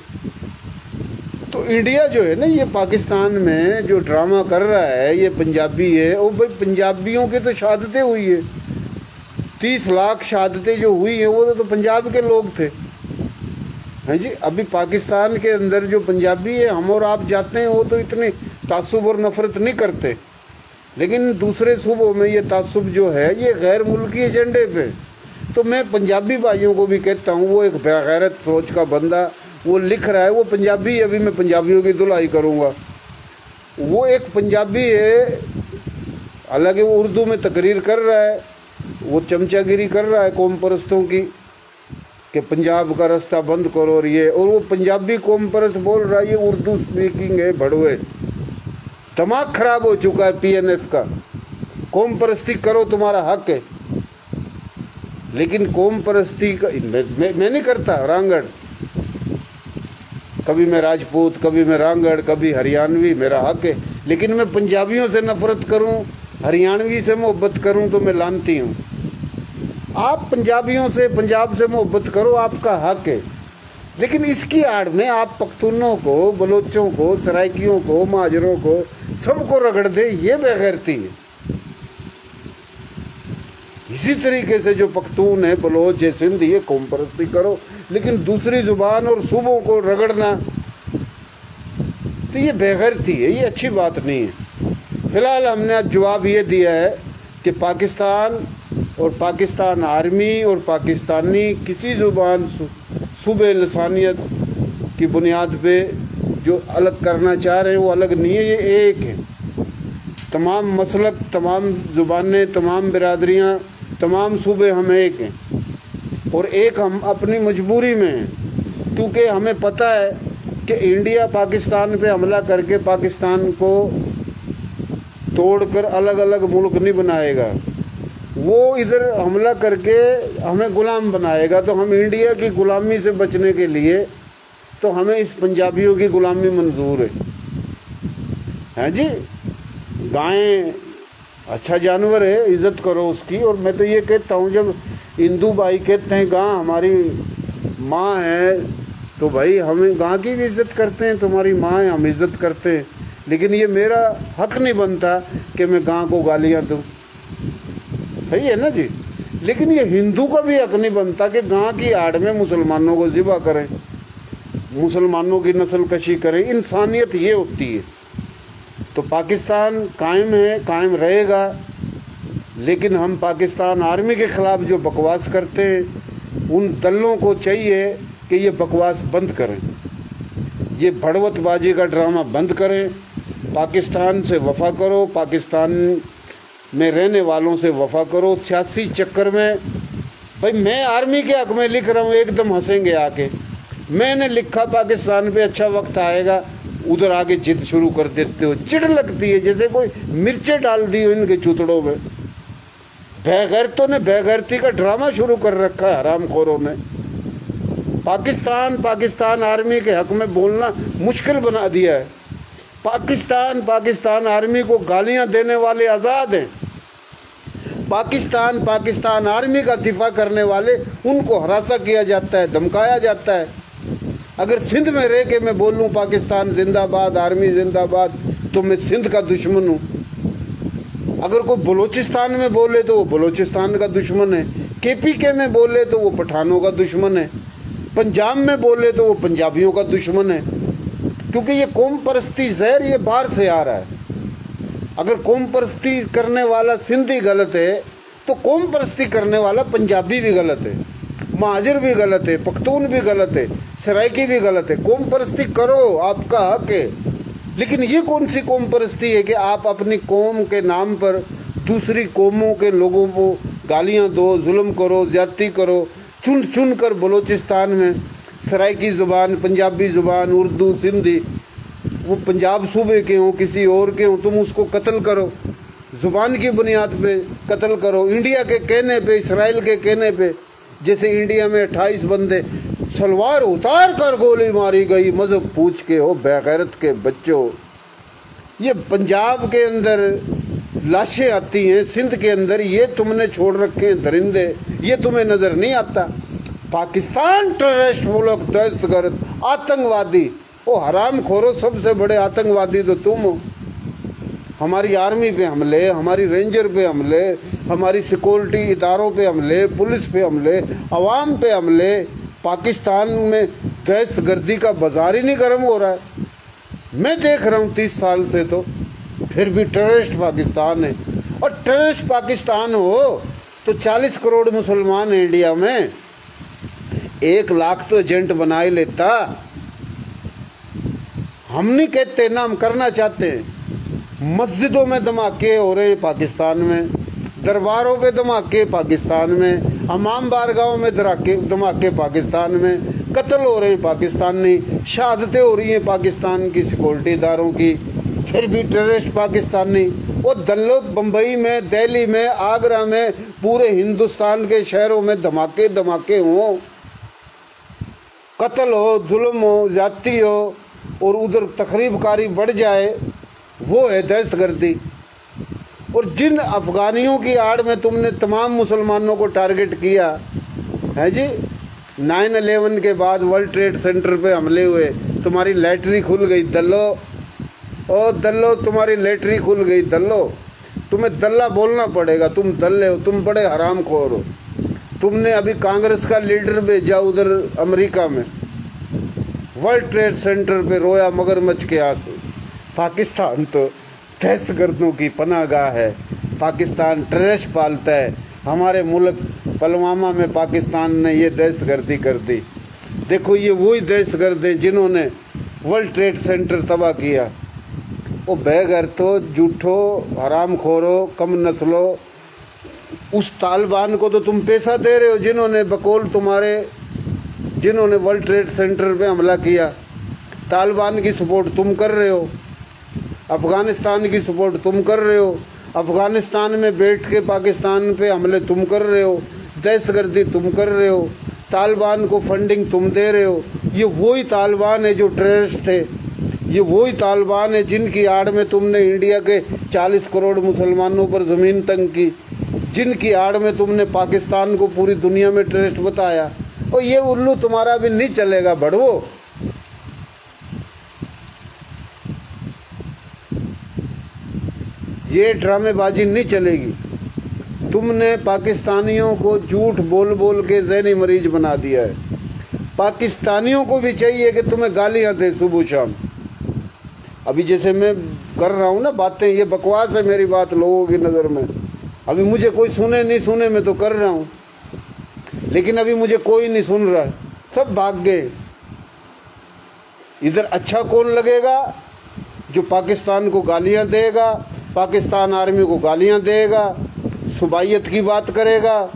तो इंडिया जो है ना, ये पाकिस्तान में जो ड्रामा कर रहा है, ये पंजाबी है। और भाई पंजाबियों की तो शहादतें हुई है, 30 लाख शहादतें जो हुई हैं वो तो पंजाब के लोग थे, हैं जी। अभी पाकिस्तान के अंदर जो पंजाबी है, हम और आप जाते हैं, वो तो इतनी तासुब और नफरत नहीं करते। लेकिन दूसरे सूबों में ये तासुब जो है, ये गैर मुल्की एजेंडे पे। तो मैं पंजाबी भाइयों को भी कहता हूँ, वो एक बेगैरत सोच का बंदा, वो लिख रहा है, वो पंजाबी, अभी मैं पंजाबियों की धुलाई करूँगा। वो एक पंजाबी है, हालांकि वो उर्दू में तकरीर कर रहा है, वो चमचागिरी कर रहा है कौम परस्तों की कि पंजाब का रास्ता बंद करो, और ये, और वो पंजाबी कौम परस्त बोल रहा है, ये उर्दू स्पीकिंग है भड़वे। दिमाग खराब हो चुका है पीएनएफ का। कौम परस्ती करो, तुम्हारा हक है, लेकिन कौम परस्ती का मैं नहीं करता। रांगड़, कभी मैं राजपूत, कभी मैं रांगड़, कभी हरियाणवी, मेरा हक है। लेकिन मैं पंजाबियों से नफरत करूं, हरियाणवी से मोहब्बत करूं, तो मैं लानती हूं। आप पंजाबियों से, पंजाब से मोहब्बत करो, आपका हक है। लेकिन इसकी आड़ में आप पख्तूनों को, बलोचों को, सराइकियों को, महाजरों को, सबको रगड़ दे, ये बेगैरती है। इसी तरीके से जो पख्तून है, बलोच है, सिंधी है, कौम परस्ती करो, लेकिन दूसरी जुबान और सूबों को रगड़ना, तो ये बेगैरती है, ये अच्छी बात नहीं है। फिलहाल हमने आज जवाब ये दिया है कि पाकिस्तान और पाकिस्तान आर्मी और पाकिस्तानी किसी जुबान, सूबे लसानियत की बुनियाद पे जो अलग करना चाह रहे हैं, वो अलग नहीं है, ये एक है। तमाम मसलक, तमाम ज़ुबानें, तमाम बिरादरियाँ, तमाम सूबे हम एक हैं और एक हम अपनी मजबूरी में हैं, क्योंकि हमें पता है कि इंडिया पाकिस्तान पे हमला करके पाकिस्तान को तोड़कर अलग अलग मुल्क नहीं बनाएगा, वो इधर हमला करके हमें गुलाम बनाएगा। तो हम इंडिया की गुलामी से बचने के लिए तो हमें इस पंजाबियों की गुलामी मंजूर है जी। गायें अच्छा जानवर है, इज़्ज़त करो उसकी। और मैं तो ये कहता हूँ, जब हिंदू भाई कहते हैं गां हमारी माँ है, तो भाई हमें गां की भी इज़्ज़त करते हैं, तुम्हारी माँ है, हम इज़्ज़त करते हैं। लेकिन ये मेरा हक नहीं बनता कि मैं गां को गालियाँ दूँ, सही है ना जी। लेकिन ये हिंदू का भी हक नहीं बनता कि गां की आड़ में मुसलमानों को ज़िबा करें, मुसलमानों की नस्ल कशी करें। इंसानियत ये होती है। तो पाकिस्तान कायम है, कायम रहेगा, लेकिन हम पाकिस्तान आर्मी के ख़िलाफ़ जो बकवास करते हैं, उन दलों को चाहिए कि ये बकवास बंद करें, ये भड़वतबाजी का ड्रामा बंद करें, पाकिस्तान से वफ़ा करो, पाकिस्तान में रहने वालों से वफ़ा करो। सियासी चक्कर में भाई मैं आर्मी के हक़ में लिख रहा हूँ, एकदम हंसेंगे आके। मैंने लिखा पाकिस्तान पे अच्छा वक्त आएगा, उधर आगे जिद शुरू कर देते हो। चिढ़ लगती है, जैसे कोई मिर्चें डाल दी हो इनके चूतड़ों में। बेगैरतों ने बेगैरती का ड्रामा शुरू कर रखा है, हरामखोरों ने। पाकिस्तान आर्मी के हक में बोलना मुश्किल बना दिया है। पाकिस्तान आर्मी को गालियां देने वाले आज़ाद हैं। पाकिस्तान आर्मी का दिफा करने वाले, उनको हरासा किया जाता है, धमकाया जाता है। अगर सिंध में रह के मैं बोलूँ पाकिस्तान जिंदाबाद, आर्मी जिंदाबाद, तो मैं सिंध का दुश्मन हूँ। अगर कोई बलूचिस्तान में बोले तो वो बलूचिस्तान का दुश्मन है, KPK में बोले तो वो पठानों का दुश्मन है, पंजाब में बोले तो वो पंजाबियों का दुश्मन है। क्योंकि ये कौम परस्ती जहर ये बाहर से आ रहा है। अगर कौम परस्ती करने वाला सिंधी गलत है, तो कौम परस्ती करने वाला पंजाबी भी गलत है, महाजिर भी गलत है, पख्तून भी गलत है, सराइकी भी गलत है। कौम परस्ती करो, आपका हक है। लेकिन ये कौन सी कौम परस्ती है कि आप अपनी कौम के नाम पर दूसरी कौमों के लोगों को गालियां दो, जुल्म करो, ज्यादती करो। चुन चुन कर बलूचिस्तान में सराइकी ज़ुबान, पंजाबी ज़ुबान, उर्दू, सिंधी, वो पंजाब सूबे के हों, किसी और के हों, तुम उसको कत्ल करो, ज़ुबान की बुनियाद पे कत्ल करो। इंडिया के कहने पे, इसराइल के कहने पे, जैसे इंडिया में 28 बंदे सलवार उतार कर गोली मारी गई, मज़हब पूछ के हो बेगैरत के बच्चों। ये पंजाब के अंदर लाशें आती हैं, सिंध के अंदर ये तुमने छोड़ रखे हैं दरिंदे, ये तुम्हें नज़र नहीं आता। पाकिस्तान टेररिस्ट मुल्क, दहशतगर्द, आतंकवादी, ओ हराम खोरो, सबसे बड़े आतंकवादी तो तुम हो। हमारी आर्मी पे हमले, हमारी रेंजर पे हमले, हमारी सिक्योरिटी इदारों पे हमले, पुलिस पे हमले, अवाम पे हमले। पाकिस्तान में दहशतगर्दी का बाजार ही नहीं गर्म हो रहा है। मैं देख रहा हूँ 30 साल से, तो फिर भी टेररिस्ट पाकिस्तान है। और टेररिस्ट पाकिस्तान हो तो 40 करोड़ मुसलमान हैं इंडिया में, 1 लाख तो एजेंट बना ही लेता। हम नहीं कहते ना, हम करना चाहते हैं। मस्जिदों में धमाके हो रहे हैं पाकिस्तान में, दरबारों पे धमाके पाकिस्तान में, हमाम बारगाहों में धमाके पाकिस्तान में, कत्ल हो रहे हैं पाकिस्तानी, शहादतें हो रही हैं पाकिस्तान की सिक्योरिटी इदारों की, फिर भी टेररिस्ट पाकिस्तानी। वो दल्लो बम्बई में, दिल्ली में, आगरा में, पूरे हिंदुस्तान के शहरों में धमाके हों, कत्ल हो, जुल्म हो, ज्यादती हो, और उधर तकरीबकारी बढ़ जाए, वो है दहशतगर्दी। और जिन अफगानियों की आड़ में तुमने तमाम मुसलमानों को टारगेट किया है जी, 9/11 के बाद वर्ल्ड ट्रेड सेंटर पे हमले हुए, तुम्हारी लैटरी खुल गई दल्लो, ओ दल्लो, तुम्हारी लैटरी खुल गई दल्लो। तुम्हें दल्ला बोलना पड़ेगा, तुम दल्ले हो, तुम बड़े हरामखोर हो। तुमने अभी कांग्रेस का लीडर भेजा उधर अमेरिका में, वर्ल्ड ट्रेड सेंटर पे रोया मगरमच्छ के आंसू। पाकिस्तान तो दहशतगर्दों की पनाहगाह है, पाकिस्तान टेररिस्ट पालता है। हमारे मुल्क पुलवामा में पाकिस्तान ने ये दहशतगर्दी कर दी। देखो ये वही दहशतगर्द हैं जिन्होंने वर्ल्ड ट्रेड सेंटर तबाह किया। वो बेघर तो झूठो हराम खोरो कम नस्लो, उस तालिबान को तो तुम पैसा दे रहे हो जिन्होंने बकौल तुम्हारे, जिन्होंने वर्ल्ड ट्रेड सेंटर पे हमला किया। तालिबान की सपोर्ट तुम कर रहे हो, अफ़गानिस्तान की सपोर्ट तुम कर रहे हो, अफ़गानिस्तान में बैठ के पाकिस्तान पे हमले तुम कर रहे हो, दहशतगर्दी तुम कर रहे हो, तालिबान को फंडिंग तुम दे रहे हो। ये वही तालिबान है जो टेररिस्ट थे, ये वही तालिबान है जिनकी आड़ में तुमने इंडिया के 40 करोड़ मुसलमानों पर ज़मीन तंग की, जिनकी आड़ में तुमने पाकिस्तान को पूरी दुनिया में टेररिस्ट बताया। और ये उल्लू तुम्हारा भी नहीं चलेगा बड़वो। ये ड्रामेबाजी नहीं चलेगी। तुमने पाकिस्तानियों को झूठ बोल बोल के ज़हनी मरीज बना दिया है। पाकिस्तानियों को भी चाहिए कि तुम्हें गालियां दे सुबह शाम। अभी जैसे मैं कर रहा हूँ ना बातें, ये बकवास है मेरी बात लोगों की नज़र में। अभी मुझे कोई सुने नहीं सुने, मैं तो कर रहा हूँ, लेकिन अभी मुझे कोई नहीं सुन रहा, सब भाग गए। इधर अच्छा कौन लगेगा? जो पाकिस्तान को गालियां देगा, पाकिस्तान आर्मी को गालियां देगा, सुबाइयत की बात करेगा।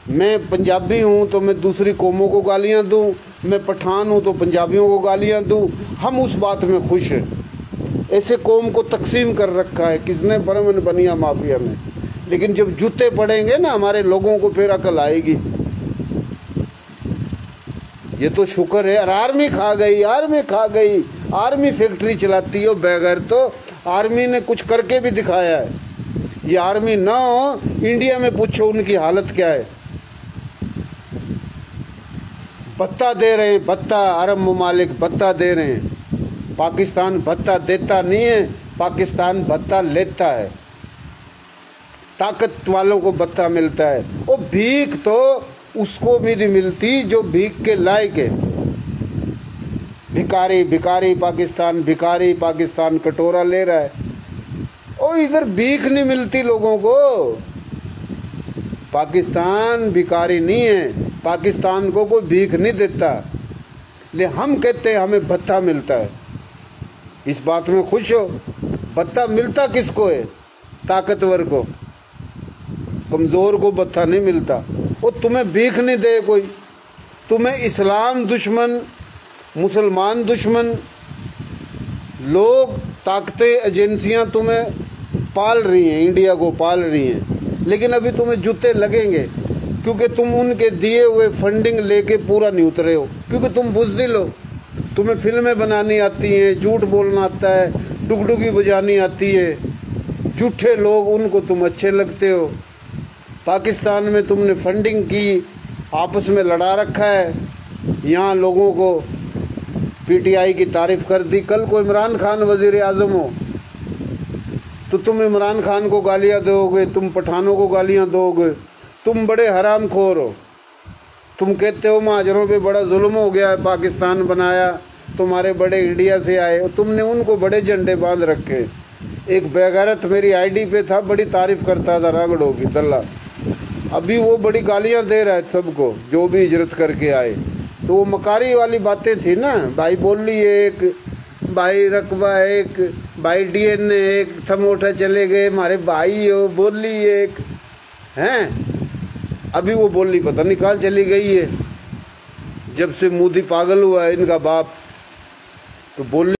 मैं पंजाबी हूँ तो मैं दूसरी कौमों को गालियां दूँ, मैं पठान हूँ तो पंजाबियों को गालियां दूँ, हम उस बात में खुश हैं। ऐसे कौम को तकसीम कर रखा है किसने? बरमन बनिया माफिया में। लेकिन जब जूते पड़ेंगे ना हमारे लोगों को, फिर अकल आएगी। ये तो शुक्र है आर्मी खा गई, आर्मी खा गई, आर्मी फैक्ट्री चलाती है बगैर, तो आर्मी ने कुछ करके भी दिखाया है। ये आर्मी ना हो, इंडिया में पूछो उनकी हालत क्या है। भत्ता दे रहे हैं, भत्ता, अरब ममालिक भत्ता दे रहे हैं। पाकिस्तान भत्ता देता नहीं है, पाकिस्तान भत्ता लेता है। ताकत वालों को भत्ता मिलता है। वो भीख तो उसको भी नहीं मिलती जो भीख के लायक है। भिखारी भिखारी पाकिस्तान, भिखारी पाकिस्तान कटोरा ले रहा है। और इधर भीख नहीं मिलती लोगों को। पाकिस्तान भिखारी नहीं है, पाकिस्तान को कोई भीख नहीं देता। ले हम कहते हैं हमें भत्ता मिलता है, इस बात में खुश हो। भत्ता मिलता किसको है? ताकतवर को, कमजोर को भत्ता नहीं मिलता। वो तुम्हें भीख नहीं दे कोई। तुम्हें इस्लाम दुश्मन, मुसलमान दुश्मन लोग, ताकतें, एजेंसियां तुम्हें पाल रही हैं, इंडिया को पाल रही हैं। लेकिन अभी तुम्हें जूते लगेंगे क्योंकि तुम उनके दिए हुए फंडिंग लेके पूरा नहीं उतरे हो। क्योंकि तुम बुज़दिल हो, तुम्हें फिल्में बनानी आती हैं, झूठ बोलना आता है, डुगडुगी बजानी आती है। झूठे लोग, उनको तुम अच्छे लगते हो। पाकिस्तान में तुमने फंडिंग की, आपस में लड़ा रखा है। यहाँ लोगों को पीटीआई की तारीफ कर दी। कल को इमरान खान वजीर आज़म हो तो तुम इमरान खान को गालियाँ दोगे, तुम पठानों को गालियाँ दोगे। तुम बड़े हराम खोर हो। तुम कहते हो महाजरों पे बड़ा जुल्म हो गया है, पाकिस्तान बनाया, तुम्हारे बड़े इंडिया से आए, और तुमने उनको बड़े झंडे बांध रखे। एक बेगैरत मेरी आईडी पे था, बड़ी तारीफ करता था रागड़ों की दल्ला। अभी वो बड़ी गालियां दे रहा है सबको जो भी हिजरत करके आए। तो वो मकारी वाली बातें थी ना, भाई बोली एक, भाई रकबा एक, भाई डीएनए एक, थमोटा चले गए, हमारे भाई हो, बोली एक हैं। अभी वो बोली पता नहीं कहाँ चली गई है। जब से मोदी पागल हुआ है इनका बाप, तो बोली